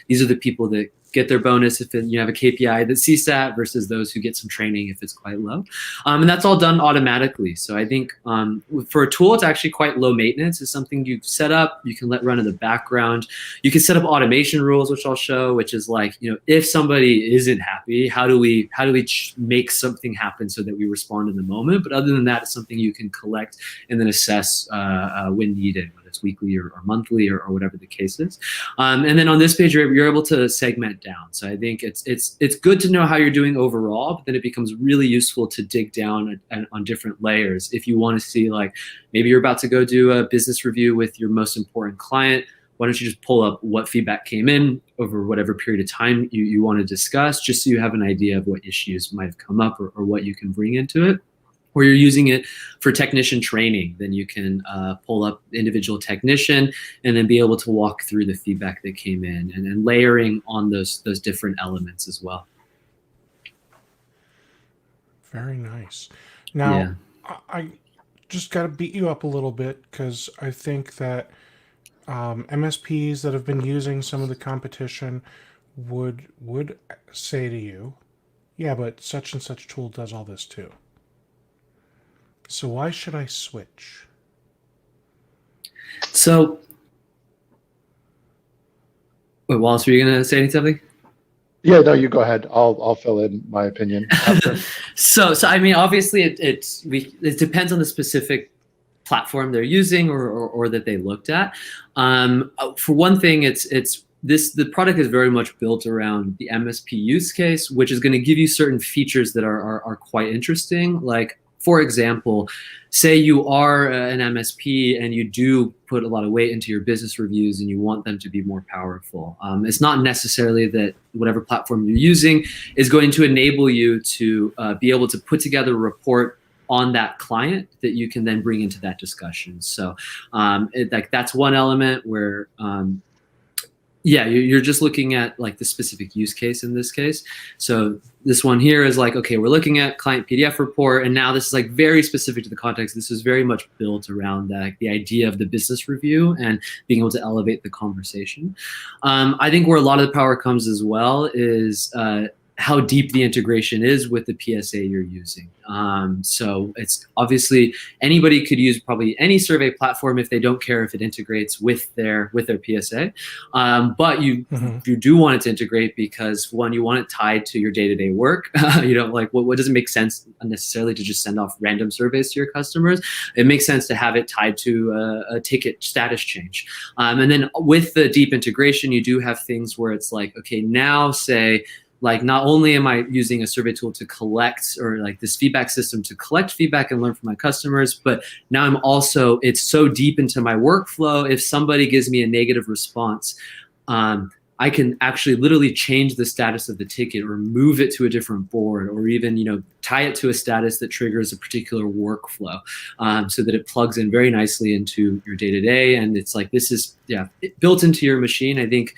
these are the people that get their bonus if you have a KPI that's CSAT versus those who get some training if it's quite low. And that's all done automatically. So I think for a tool, it's actually quite low maintenance. It's something you set up, you can let run in the background. You can set up automation rules, which I'll show, which is if somebody isn't happy, how do we make something happen so that we respond in the moment? But other than that, it's something you can collect and then assess when needed, whether it's weekly or monthly or whatever the case is. And then on this page, you're able to segment down. So I think it's good to know how you're doing overall, but then it becomes really useful to dig down on different layers. If you want to see maybe you're about to go do a business review with your most important client, why don't you just pull up what feedback came in over whatever period of time you want to discuss, just so you have an idea of what issues might have come up or what you can bring into it. Or you're using it for technician training, then you can pull up individual technician and then be able to walk through the feedback that came in, and then layering on those different elements as well. Very nice. Now, I just got to beat you up a little bit, because I think that MSPs that have been using some of the competition would say to you, yeah, but such and such tool does all this too. So why should I switch? So, Wallace, were you going to say something? Yeah, no, you go ahead. I'll fill in my opinion after. So I mean, obviously, it depends on the specific platform they're using or that they looked at. For one thing, the product is very much built around the MSP use case, which is going to give you certain features that are quite interesting. For example, say you are an MSP and you do put a lot of weight into your business reviews and you want them to be more powerful. It's not necessarily that whatever platform you're using is going to enable you to be able to put together a report on that client that you can then bring into that discussion. So that's one element where you're just looking at like the specific use case in this case. So this one here is like, okay, we're looking at client PDF report, and now this is like very specific to the context. This is very much built around the idea of the business review and being able to elevate the conversation. I think where a lot of the power comes as well is how deep the integration is with the PSA you're using. So it's obviously anybody could use probably any survey platform if they don't care if it integrates with their PSA. But you do want it to integrate because one, you want it tied to your day-to-day work. You know, like what doesn't make sense necessarily to just send off random surveys to your customers. It makes sense to have it tied to a ticket status change. And then with the deep integration, you do have things where it's like, okay, now say, like not only am I using a survey tool to collect, or like this feedback system to collect feedback and learn from my customers, but now I'm also, it's so deep into my workflow. If somebody gives me a negative response, I can actually literally change the status of the ticket or move it to a different board, or even, you know, tie it to a status that triggers a particular workflow, so that it plugs in very nicely into your day-to-day. And it's like, this is built into your machine. I think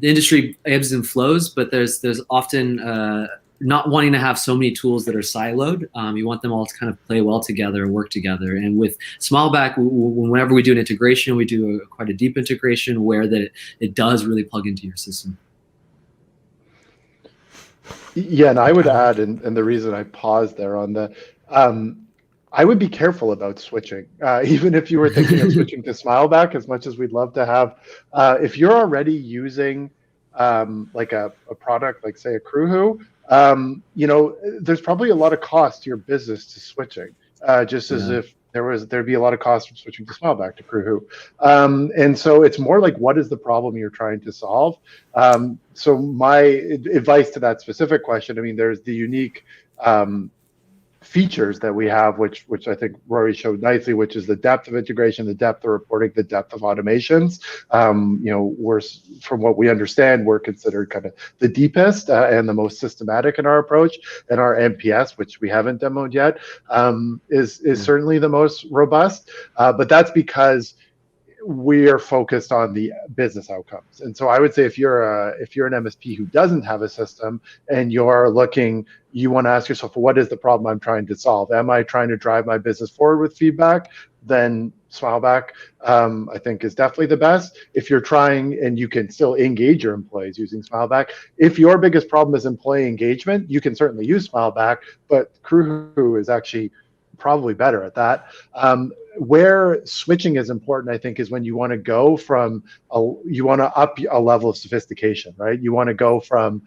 the industry ebbs and flows, but there's often not wanting to have so many tools that are siloed. You want them all to kind of play well together and work together. And with SmileBack, whenever we do an integration, we do quite a deep integration where that it does really plug into your system. Yeah, and I would add, and the reason I paused there on the, I would be careful about switching, even if you were thinking of switching to SmileBack, as much as we'd love to have. If you're already using like a product, like say a Kruhu, you know, there's probably a lot of cost to your business to switching, just as if there'd be a lot of cost from switching to SmileBack to Kruhu. And so it's more like, what is the problem you're trying to solve? So my advice to that specific question, I mean, there's the unique features that we have, which I think Rory showed nicely, which is the depth of integration, the depth of reporting, the depth of automations. You know, we're, from what we understand, we're considered kind of the deepest and the most systematic in our approach. And our NPS, which we haven't demoed yet, is certainly the most robust. But that's because we are focused on the business outcomes. And so I would say if you're an MSP who doesn't have a system and you're looking, you want to ask yourself, what is the problem I'm trying to solve? Am I trying to drive my business forward with feedback? Then SmileBack, I think, is definitely the best. If you're trying, and you can still engage your employees using SmileBack. If your biggest problem is employee engagement, you can certainly use SmileBack, but Kruhu is actually probably better at that. Where switching is important, I think, is when you want to go from you want to up a level of sophistication, right? You want to go from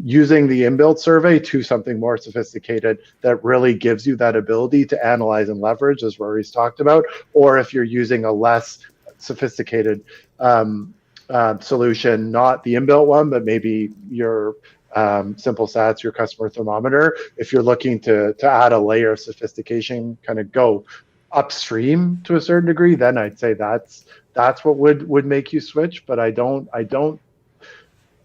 using the inbuilt survey to something more sophisticated that really gives you that ability to analyze and leverage, as Rory's talked about. Or if you're using a less sophisticated solution, not the inbuilt one, but maybe your Simple Sats, your customer thermometer. If you're looking to add a layer of sophistication, kind of go upstream to a certain degree, then I'd say that's what would make you switch. But I don't,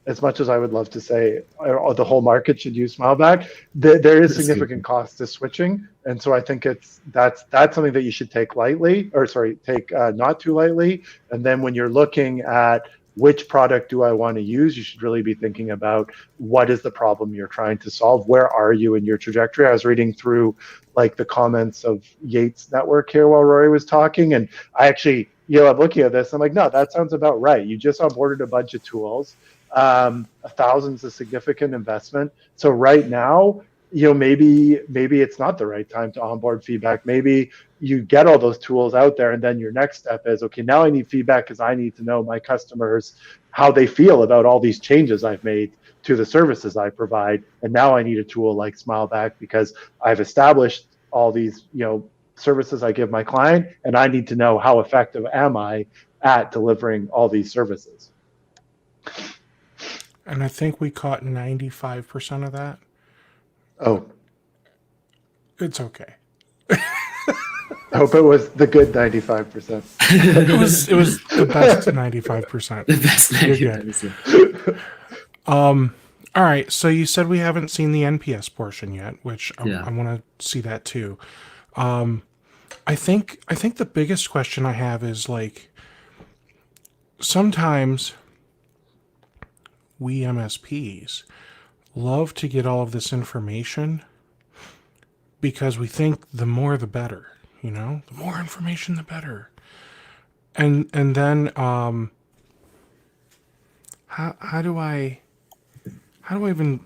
as much as I would love to say the whole market should use SmileBack, there is significant cost to switching. And so I think that's something that you should take lightly, or sorry, take not too lightly. And then when you're looking at which product do I want to use, you should really be thinking about what is the problem you're trying to solve? Where are you in your trajectory? I was reading through like the comments of Yates Network here while Rory was talking. And I actually, you know, I'm looking at this, I'm like, no, that sounds about right. You just onboarded a bunch of tools. 1,000 is a significant investment. So right now, you know, maybe it's not the right time to onboard feedback. Maybe you get all those tools out there, and then your next step is, okay, now I need feedback because I need to know my customers, how they feel about all these changes I've made to the services I provide. And now I need a tool like SmileBack because I've established all these, you know, services I give my client, and I need to know how effective am I at delivering all these services. And I think we caught 95% of that. Oh, it's okay. I hope it was the good 95%. It was the best 95%. The best 95%. All All right. So you said we haven't seen the NPS portion yet, which Yeah. I want to see that too. I think the biggest question I have is like sometimes we MSPs love to get all of this information because we think the more the better, the more information the better. And then how do I even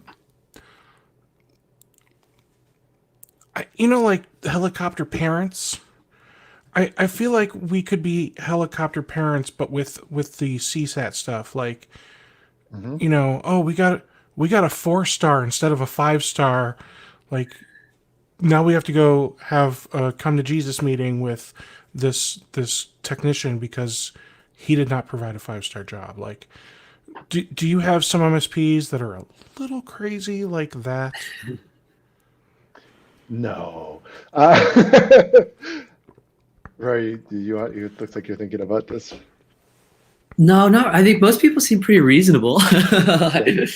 like helicopter parents? I feel like we could be helicopter parents, but with the CSAT stuff. Like, oh, we got a 4-star instead of a 5-star. Like, now we have to go have a come to Jesus meeting with this technician because he did not provide a 5-star job. Like, do you have some MSPs that are a little crazy like that? No. Right. It looks like you're thinking about this. No, I think most people seem pretty reasonable. I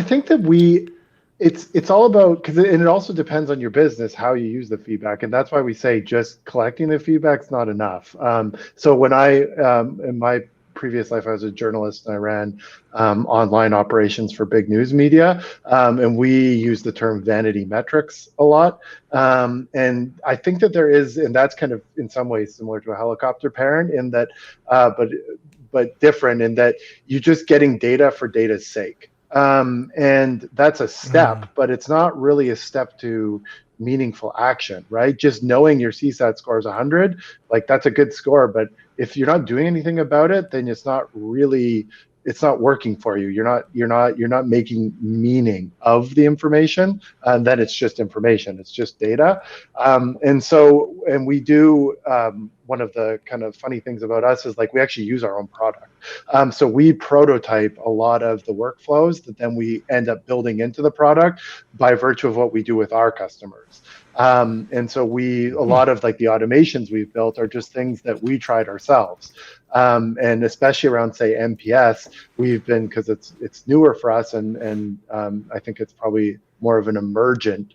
think that it's all about, and it also depends on your business, how you use the feedback. And that's why we say just collecting the feedback's not enough. So when in my previous life, I was a journalist and I ran online operations for big news media. And we use the term vanity metrics a lot. And I think that there is, and that's kind of in some ways similar to a helicopter parent in that, but different in that you're just getting data for data's sake. And that's a step, but it's not really a step to meaningful action, right? Just knowing your CSAT score is 100, like that's a good score, but if you're not doing anything about it, then it's not working for you. You're not making meaning of the information, and then it's just information. It's just data. And we do, one of the kind of funny things about us is like we actually use our own product. So we prototype a lot of the workflows that then we end up building into the product by virtue of what we do with our customers. And so a lot of like the automations we've built are just things that we tried ourselves. And especially around, say, NPS, we've been, because it's newer for us, and I think it's probably more of an emergent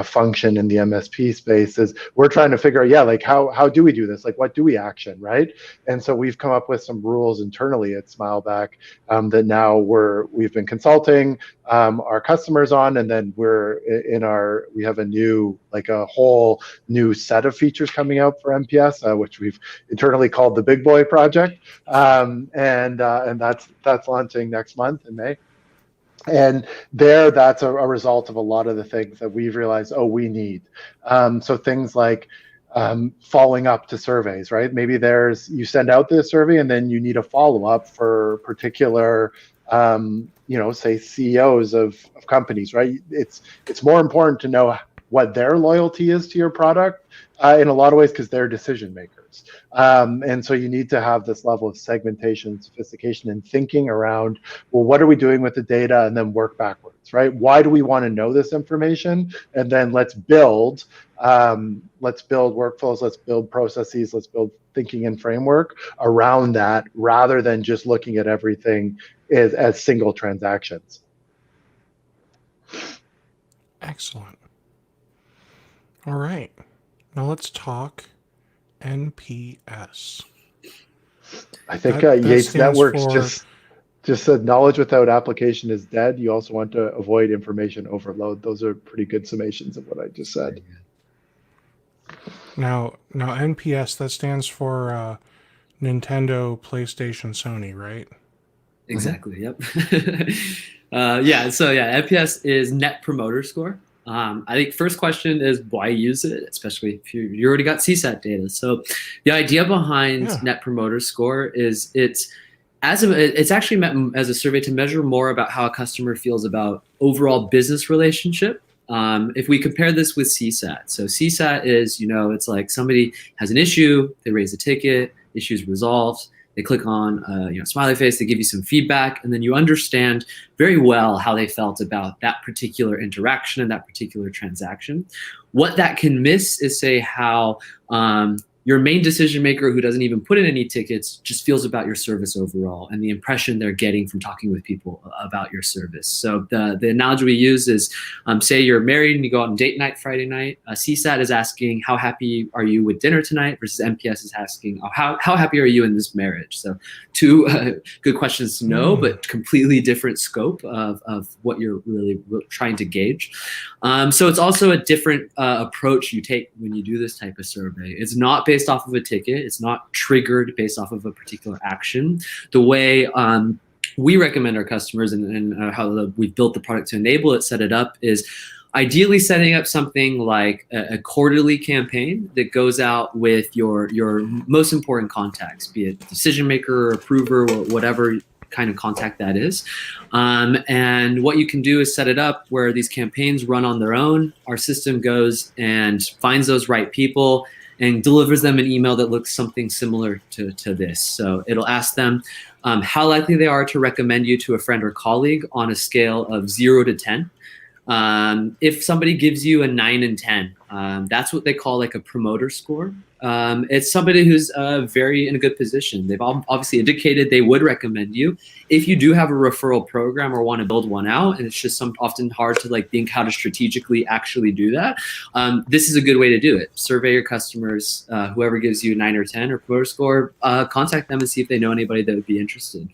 function in the MSP space, is we're trying to figure out, like how do we do this? Like, what do we action, right? And so we've come up with some rules internally at SmileBack that now we've been consulting our customers on, and then we have a whole new set of features coming out for MPS, which we've internally called the Big Boy Project, and that's launching next month in May. And that's a result of a lot of the things that we've realized, we need. So things like following up to surveys, right? Maybe you send out the survey and then you need a follow-up for particular, say CEOs of companies, right? It's more important to know what their loyalty is to your product in a lot of ways because they're decision makers. And so you need to have this level of segmentation, sophistication, and thinking around, well, what are we doing with the data, and then work backwards, right? Why do we want to know this information? And then let's build workflows, let's build processes, let's build thinking and framework around that, rather than just looking at everything as single transactions. Excellent. All right. Now let's talk NPS. I think Yates Networks just said knowledge without application is dead. You also want to avoid information overload. Those are pretty good summations of what I just said. Now NPS, that stands for Nintendo, PlayStation, Sony, right? Exactly. Yep. NPS is Net Promoter Score. I think first question is why use it, especially if you already got CSAT data. So the idea behind Net Promoter Score is it's actually meant as a survey to measure more about how a customer feels about overall business relationship. If we compare this with CSAT, so CSAT is, it's like somebody has an issue, they raise a ticket, issue's resolved. They click on smiley face, they give you some feedback, and then you understand very well how they felt about that particular interaction and that particular transaction. What that can miss is, say, how your main decision maker who doesn't even put in any tickets just feels about your service overall and the impression they're getting from talking with people about your service. So the analogy we use is, say you're married and you go out on date night Friday night. CSAT is asking, how happy are you with dinner tonight? Versus NPS is asking, how happy are you in this marriage? So two good questions to know, but completely different scope of what you're really trying to gauge. So it's also a different approach you take when you do this type of survey. It's not based off of a ticket. It's not triggered based off of a particular action. The way we recommend our customers and how we've built the product to enable it, set it up, is ideally setting up something like a quarterly campaign that goes out with your most important contacts, be it decision maker, approver, or whatever kind of contact that is. And what you can do is set it up where these campaigns run on their own. Our system goes and finds those right people and delivers them an email that looks something similar to this. So it'll ask them how likely they are to recommend you to a friend or colleague on a scale of 0 to 10. If somebody gives you a 9 and 10, that's what they call like a promoter score. It's somebody who's very in a good position. They've obviously indicated they would recommend you. If you do have a referral program or want to build one out, and it's just often hard to like think how to strategically actually do that, this is a good way to do it. Survey your customers, whoever gives you a 9 or 10 or promoter score, contact them and see if they know anybody that would be interested.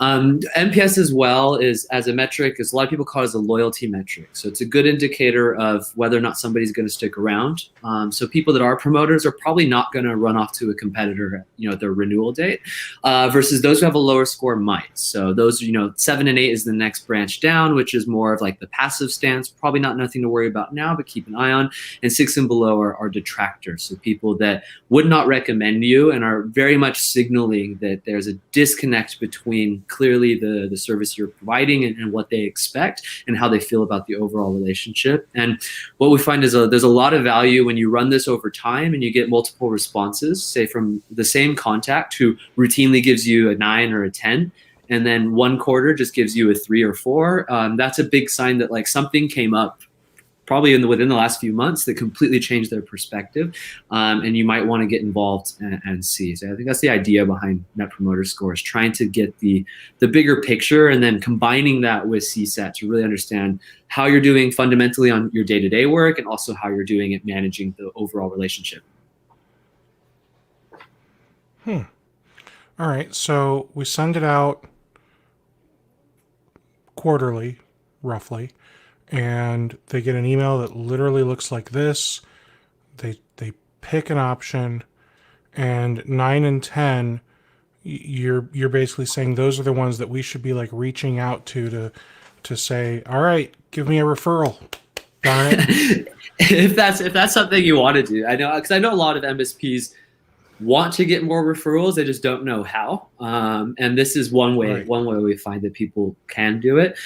NPS as well is, as a metric, is a lot of people call it as a loyalty metric. So it's a good indicator of whether or not somebody's going to stick around. So people that are promoters are probably not going to run off to a competitor, at their renewal date, versus those who have a lower score might. So those, 7 and 8 is the next branch down, which is more of like the passive stance. Probably nothing to worry about now, but keep an eye on. And 6 and below are detractors. So people that would not recommend you and are very much signaling that there's a disconnect between clearly the service you're providing and what they expect and how they feel about the overall relationship. And what we find is there's a lot of value when you run this over time and you get multiple responses, say from the same contact who routinely gives you a 9 or a 10, and then one quarter just gives you a 3 or 4. That's a big sign that like something came up probably within the last few months that completely changed their perspective, and you might want to get involved and see. So I think that's the idea behind Net Promoter Scores, trying to get the bigger picture and then combining that with CSAT to really understand how you're doing fundamentally on your day-to-day work and also how you're doing at managing the overall relationship. All right, so we send it out quarterly, roughly, and they get an email that literally looks like this. They pick an option, and 9 and 10, you're basically saying those are the ones that we should be like reaching out to say, all right, give me a referral. Darn it. if that's something you want to do, I know, because I know a lot of MSPs want to get more referrals, they just don't know how. And this is one way. Right. One way we find that people can do it.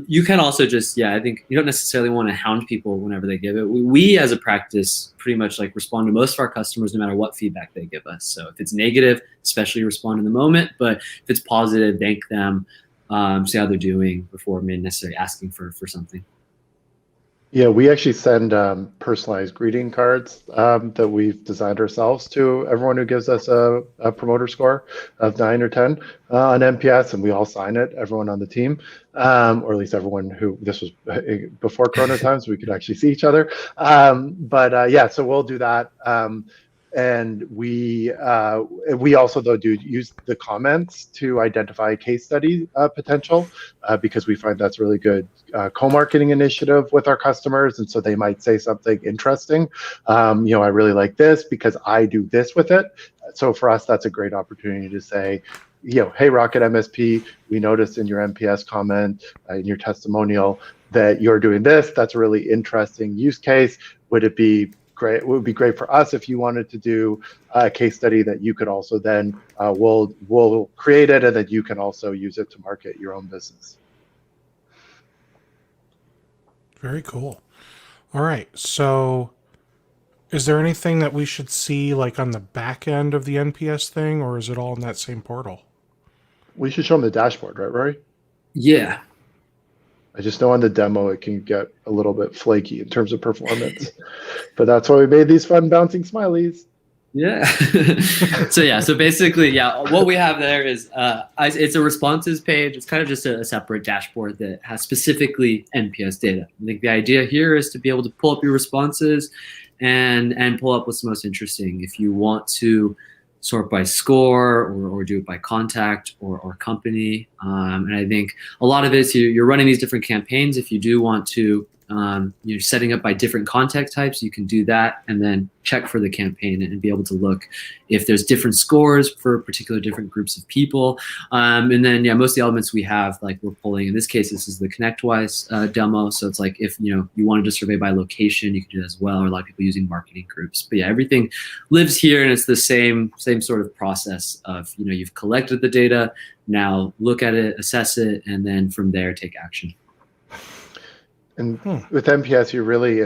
You can also just, I think you don't necessarily want to hound people whenever they give it. We as a practice pretty much like respond to most of our customers no matter what feedback they give us. So if it's negative, especially respond in the moment. But if it's positive, thank them, see how they're doing before necessarily asking for something. Yeah, we actually send personalized greeting cards that we've designed ourselves to everyone who gives us a promoter score of 9 or 10 on NPS, and we all sign it, everyone on the team, or at least everyone who, this was before Corona times, we could actually see each other. So we'll do that. And we also, though, do use the comments to identify case study potential because we find that's really good co-marketing initiative with our customers. And so they might say something interesting. I really like this because I do this with it. So for us, that's a great opportunity to say, hey, Rocket MSP, we noticed in your NPS comment, in your testimonial, that you're doing this. That's a really interesting use case. Would it be great? It would be great for us if you wanted to do a case study that you could also then we'll create it, and then you can also use it to market your own business. Very cool. All right, so is there anything that we should see like on the back end of the NPS thing, or is it all in that same portal? We should show them the dashboard, right, Rory? Yeah. I just know on the demo it can get a little bit flaky in terms of performance, but that's why we made these fun bouncing smileys. Yeah. So basically, yeah, what we have there is it's a responses page. It's kind of just a separate dashboard that has specifically NPS data. I think the idea here is to be able to pull up your responses and pull up what's most interesting. If you want to sort by score or do it by contact or company. And I think a lot of it is you're running these different campaigns. If you do want to, you're setting up by different contact types, you can do that and then check for the campaign and be able to look if there's different scores for particular different groups of people. And then, yeah, most of the elements we have, like we're pulling, in this case, this is the ConnectWise demo. So it's like if, you wanted to survey by location, you can do that as well, or a lot of people using marketing groups. But yeah, everything lives here, and it's the same sort of process of, you've collected the data, now look at it, assess it, and then from there take action. And with NPS,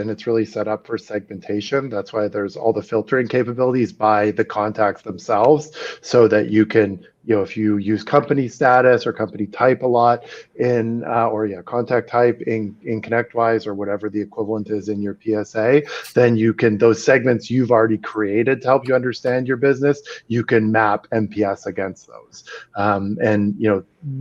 it's really set up for segmentation. That's why there's all the filtering capabilities by the contacts themselves, so that you can, if you use company status or company type a lot in, contact type in ConnectWise or whatever the equivalent is in your PSA, then you can, those segments you've already created to help you understand your business, you can map NPS against those. And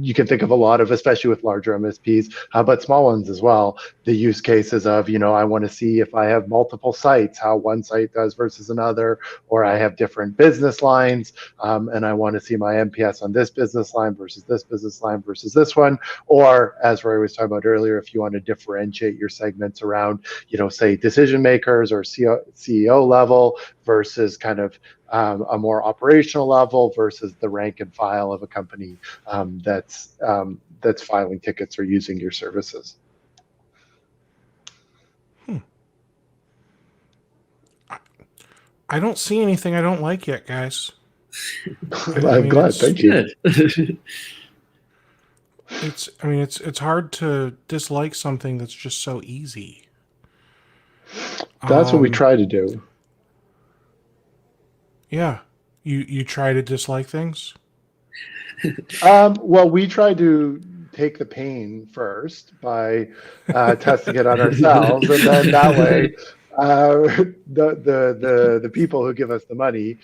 you can think of a lot of, especially with larger MSPs, but small ones as well, the use cases of, I want to see if I have multiple sites, how one site does versus another, or I have different business lines, and I want to see my NPS on this business line versus this business line versus this one. Or as Roy was talking about earlier, if you want to differentiate your segments around, say decision makers or CEO level versus kind of a more operational level versus the rank and file of a company that's filing tickets or using your services. I don't see anything I don't like yet, guys. I'm glad. Thank you. It's hard to dislike something that's just so easy. That's what we try to do. Yeah. You try to dislike things? Well, we try to take the pain first by testing it on ourselves, and then that way the people who give us the money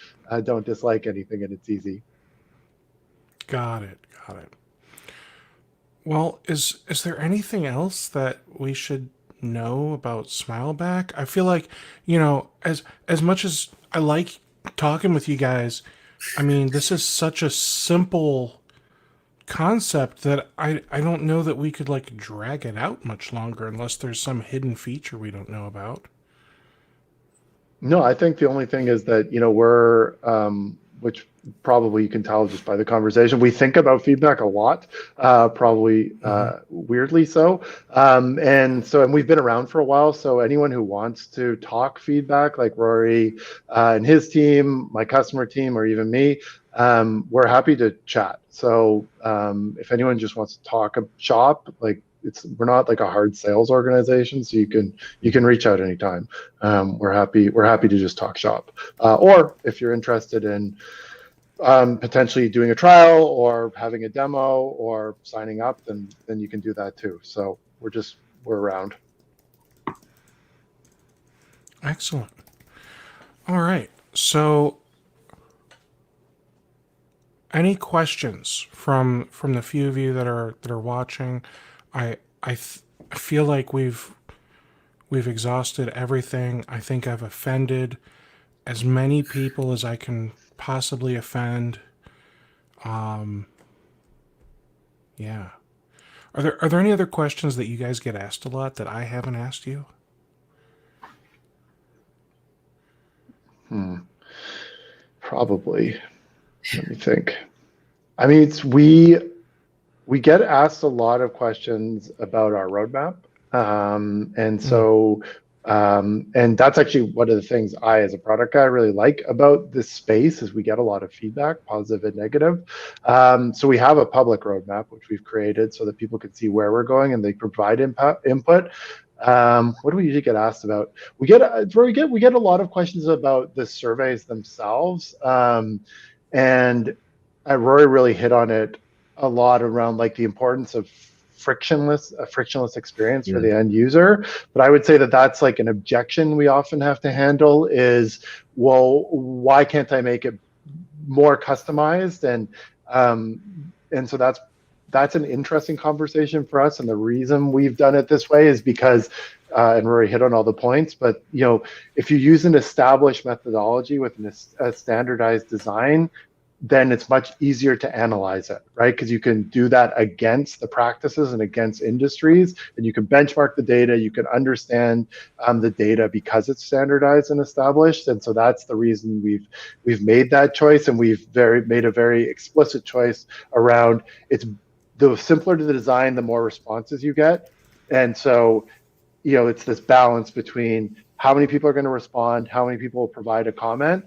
don't dislike anything, and it's easy. Got it. Well, is there anything else that we should know about SmileBack? I feel like, as much as I like talking with you guys, this is such a simple concept that I don't know that we could drag it out much longer unless there's some hidden feature we don't know about. No, I think the only thing is that, we're, which probably you can tell just by the conversation, we think about feedback a lot, weirdly so. And we've been around for a while. So anyone who wants to talk feedback, like Rory and his team, my customer team, or even me, we're happy to chat. So if anyone just wants to talk shop, we're not like a hard sales organization, so you can reach out anytime. We're happy to just talk shop. Or if you're interested in potentially doing a trial or having a demo or signing up, then you can do that too. So we're around. Excellent. All right. So any questions from the few of you that are watching? I feel like we've exhausted everything. I think I've offended as many people as I can possibly offend. Yeah. Are there any other questions that you guys get asked a lot that I haven't asked you? Probably. Let me think. We get asked a lot of questions about our roadmap. And that's actually one of the things I, as a product guy, really like about this space is we get a lot of feedback, positive and negative. So we have a public roadmap, which we've created so that people can see where we're going and they provide input. What do we usually get asked about? We get a lot of questions about the surveys themselves. And Rory really hit on it a lot around the importance of a frictionless experience for the end user. But I would say that that's like an objection we often have to handle is, well, why can't I make it more customized? And so that's an interesting conversation for us. And the reason we've done it this way is because, and Rory hit on all the points, but if you use an established methodology with a standardized design, then it's much easier to analyze it, right? Because you can do that against the practices and against industries, and you can benchmark the data, you can understand the data because it's standardized and established. And so that's the reason we've made that choice, and we've made a very explicit choice around the simpler the design, the more responses you get. And so, it's this balance between how many people are going to respond, how many people will provide a comment,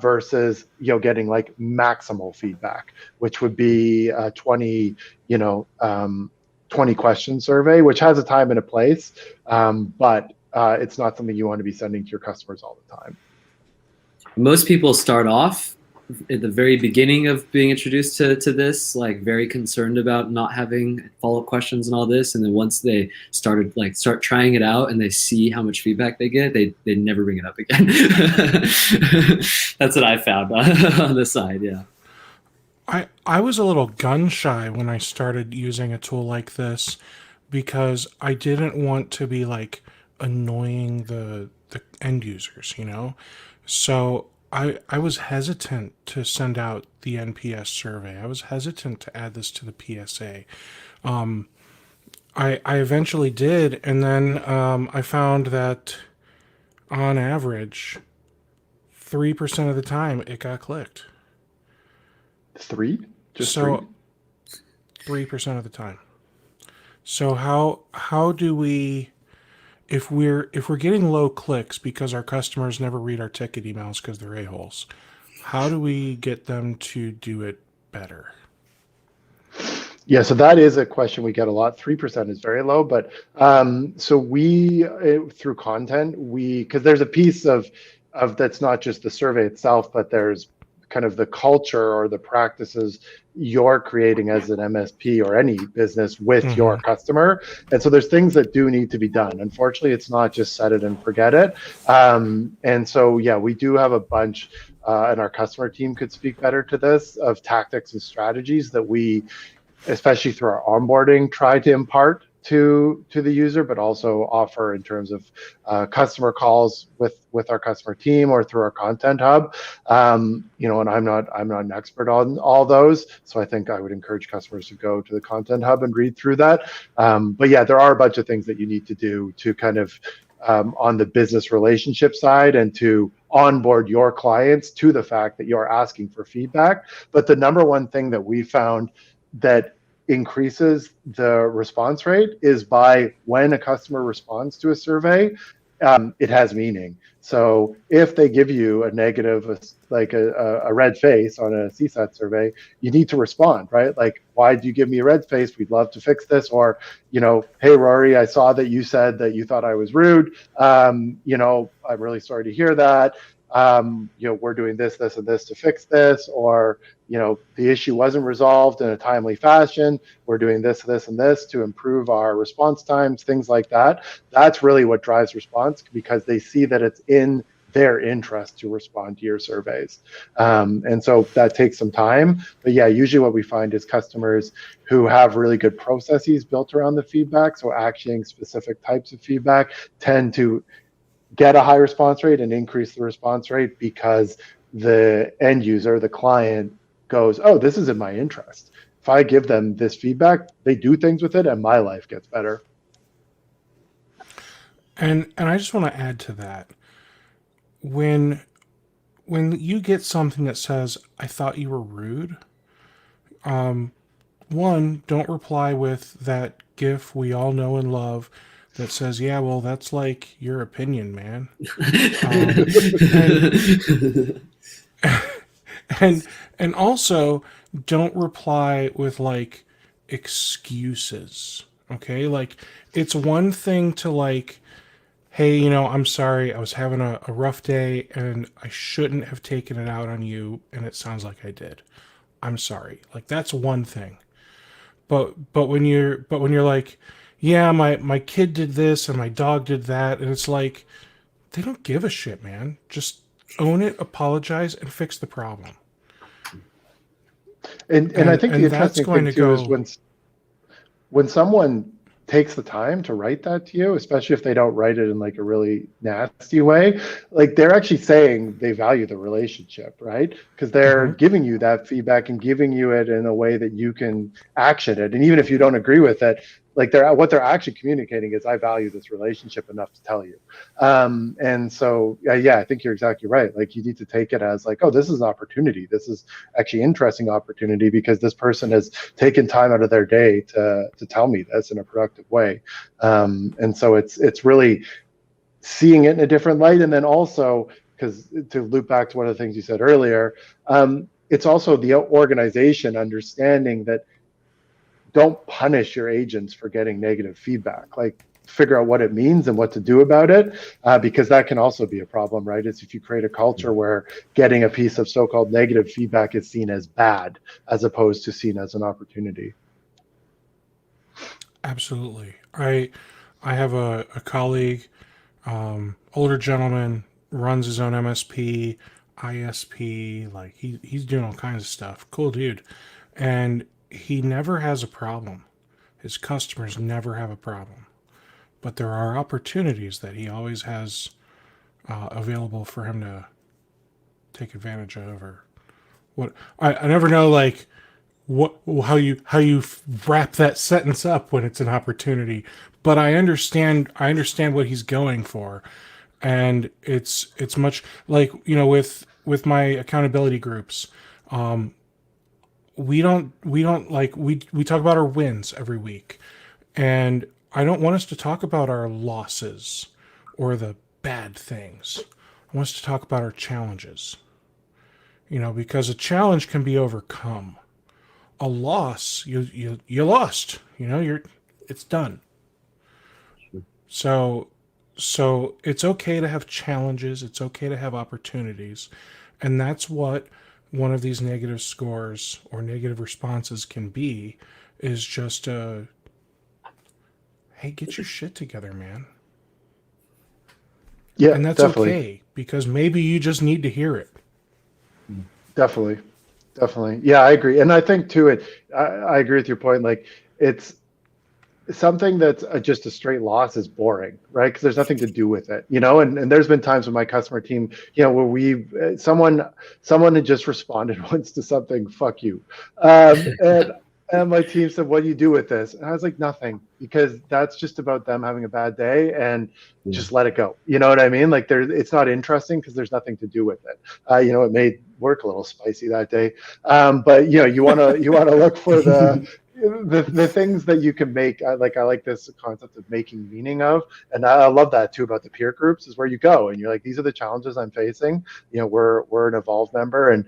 versus getting like maximal feedback, which would be a 20 question survey, which has a time and a place, but it's not something you want to be sending to your customers all the time. Most people start off at the very beginning of being introduced to this, like very concerned about not having follow-up questions and all this, and then once they start trying it out and they see how much feedback they get, they never bring it up again. That's what I found on the side. Yeah, I was a little gun shy when I started using a tool like this because I didn't want to be like annoying the end users, so I was hesitant to send out the NPS survey. I was hesitant to add this to the PSA. I eventually did, and then I found that on average, 3% of the time it got clicked. 3%? Just 3%? 3% of the time. So how do we... If we're getting low clicks because our customers never read our ticket emails because they're a-holes, how do we get them to do it better? Yeah, so that is a question we get a lot. 3% is very low, but so we through content, because there's a piece of that's not just the survey itself, but there's kind of the culture or the practices you're creating as an MSP or any business with your customer. And so there's things that do need to be done. Unfortunately, it's not just set it and forget it. And so, yeah, we do have a bunch, and our customer team could speak better to this, of tactics and strategies that we, especially through our onboarding, try to impart to the user, but also offer in terms of customer calls with our customer team or through our content hub. And I'm not an expert on all those, so I think I would encourage customers to go to the content hub and read through that. But yeah, there are a bunch of things that you need to do to kind of on the business relationship side and to onboard your clients to the fact that you're asking for feedback. But the number one thing that we found that increases the response rate is by when a customer responds to a survey, it has meaning. So if they give you a negative, like a red face on a CSAT survey, you need to respond, right? Like, why do you give me a red face? We'd love to fix this. Or, hey, Rory, I saw that you said that you thought I was rude. I'm really sorry to hear that. We're doing this, this, and this to fix this, or, the issue wasn't resolved in a timely fashion. We're doing this, this, and this to improve our response times, things like that. That's really what drives response, because they see that it's in their interest to respond to your surveys. And so that takes some time. But yeah, usually what we find is customers who have really good processes built around the feedback, so actioning specific types of feedback, tend to get a high response rate and increase the response rate because the end user, the client, goes, oh, this is in my interest. If I give them this feedback, they do things with it and my life gets better. And I just want to add to that. When you get something that says, I thought you were rude, one, don't reply with that GIF we all know and love that says, yeah, well, that's like your opinion, man. And also don't reply with like excuses. Okay. Like, it's one thing to like, hey, I'm sorry, I was having a rough day and I shouldn't have taken it out on you. And it sounds like I did. I'm sorry. Like, that's one thing. but when you're like, yeah, my kid did this and my dog did that, and it's like, they don't give a shit, man. Just own it, apologize, and fix the problem. And I think the that's interesting going thing to too is go. when someone takes the time to write that to you, especially if they don't write it in like a really nasty way, like they're actually saying they value the relationship, right? Because they're giving you that feedback and giving you it in a way that you can action it. And even if you don't agree with it, like what they're actually communicating is, I value this relationship enough to tell you. And so yeah, I think you're exactly right. Like you need to take it as like, oh, this is an opportunity. This is actually interesting opportunity because this person has taken time out of their day to tell me this in a productive way. And so it's really seeing it in a different light. And then also, because to loop back to one of the things you said earlier, it's also the organization understanding that don't punish your agents for getting negative feedback. Like figure out what it means and what to do about it, because that can also be a problem, right? It's if you create a culture where getting a piece of so-called negative feedback is seen as bad as opposed to seen as an opportunity. Absolutely. I have a colleague, older gentleman, runs his own MSP, ISP, like he's doing all kinds of stuff. Cool dude. And he never has a problem. His customers never have a problem. But there are opportunities that he always has available for him to take advantage of, or what I never know, like how you wrap that sentence up when it's an opportunity. But I understand what he's going for, and it's much like, with my accountability groups. We don't like, we talk about our wins every week, and I don't want us to talk about our losses or the bad things. I want us to talk about our challenges, because a challenge can be overcome. A loss, you lost, it's done. So it's okay to have challenges, it's okay to have opportunities, and that's what one of these negative scores or negative responses can be, is just hey, get your shit together, man. Yeah, and that's definitely. okay, because maybe you just need to hear it. Definitely. Yeah, I agree. And I think too, I agree with your point. Like it's something that's just a straight loss is boring, right? Because there's nothing to do with it, and there's been times with my customer team, where someone had just responded once to something, fuck you. And my team said, what do you do with this? And I was like, nothing, because that's just about them having a bad day, and just let it go. You know what I mean? Like it's not interesting because there's nothing to do with it. It made work a little spicy that day. But you want to look for the things that you can make. I like this concept of making meaning of, and I love that too about the peer groups, is where you go and you're like, these are the challenges I'm facing. We're an Evolve member, and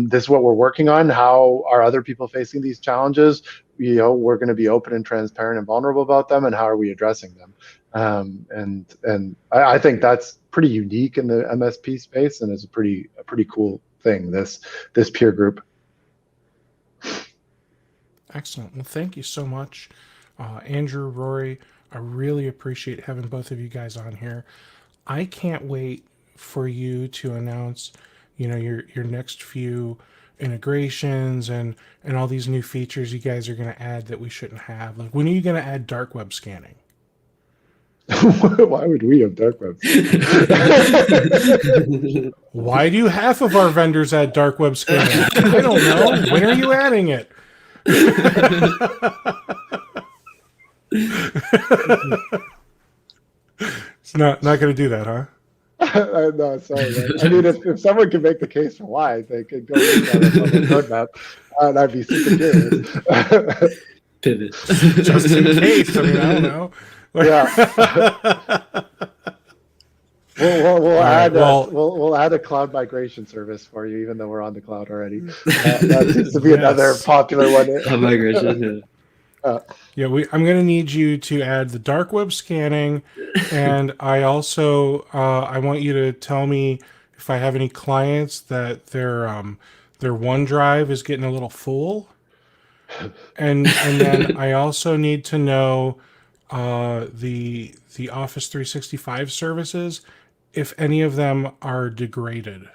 this is what we're working on. How are other people facing these challenges? We're going to be open and transparent and vulnerable about them, and how are we addressing them? And I think that's pretty unique in the MSP space, and it's a pretty cool thing, this peer group. Excellent. Well, thank you so much, Andrew, Rory. I really appreciate having both of you guys on here. I can't wait for you to announce, your next few integrations and all these new features you guys are going to add that we shouldn't have. Like, when are you going to add dark web scanning? Why would we have dark web? Why do half of our vendors add dark web scanning? I don't know. When are you adding it? It's not going to do that, huh? No, sorry. Man. I mean, if someone can make the case for why, they could go look at it on the roadmap, and I'd be super curious. Pivot. Just in case. I mean, I don't know. Yeah. We'll add a cloud migration service for you, even though we're on the cloud already. That seems to be another popular one. Cloud migration. Yeah, I'm going to need you to add the dark web scanning, and I also I want you to tell me if I have any clients that their OneDrive is getting a little full, And then I also need to know the Office 365 services, if any of them are degraded.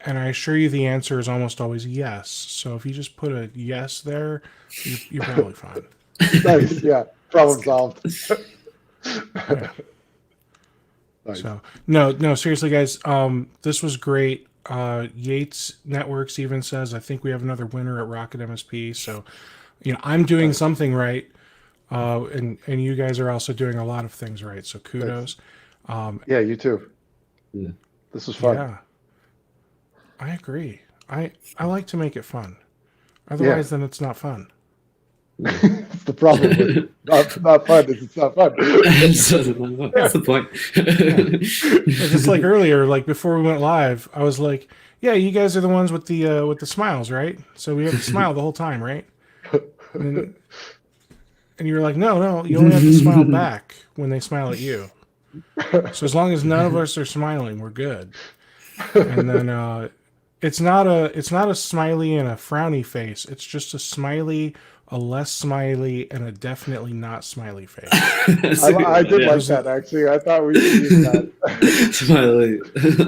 And I assure you the answer is almost always yes. So if you just put a yes there, you're probably fine. Nice. Yeah. Problem solved. Yeah. Nice. So no, seriously, guys, this was great. Yates Networks even says, I think we have another winner at Rocket MSP. So, I'm doing something right. And you guys are also doing a lot of things right. So kudos. Yeah, you too. Yeah. This was fun. Yeah, I agree. I like to make it fun. Otherwise, then it's not fun. It's the problem with not fun is it's not fun. That's the point. Just like earlier, like before we went live, I was like, "Yeah, you guys are the ones with the smiles, right? So we have to smile the whole time, right?" And you were like, "No, you only have to smile back when they smile at you. So as long as none of us are smiling, we're good." And then it's not a smiley and a frowny face. It's just a smiley, a less smiley, and a definitely not smiley face. I did like that, actually. I thought we should use that.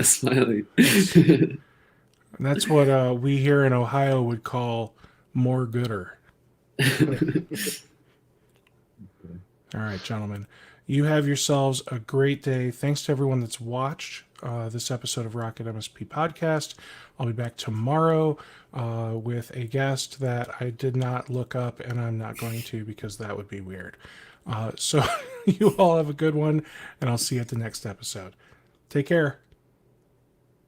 Smiley. That's what we here in Ohio would call more gooder. All right, gentlemen. You have yourselves a great day. Thanks to everyone that's watched this episode of Rocket MSP Podcast. I'll be back tomorrow with a guest that I did not look up, and I'm not going to because that would be weird. So you all have a good one, and I'll see you at the next episode. Take care.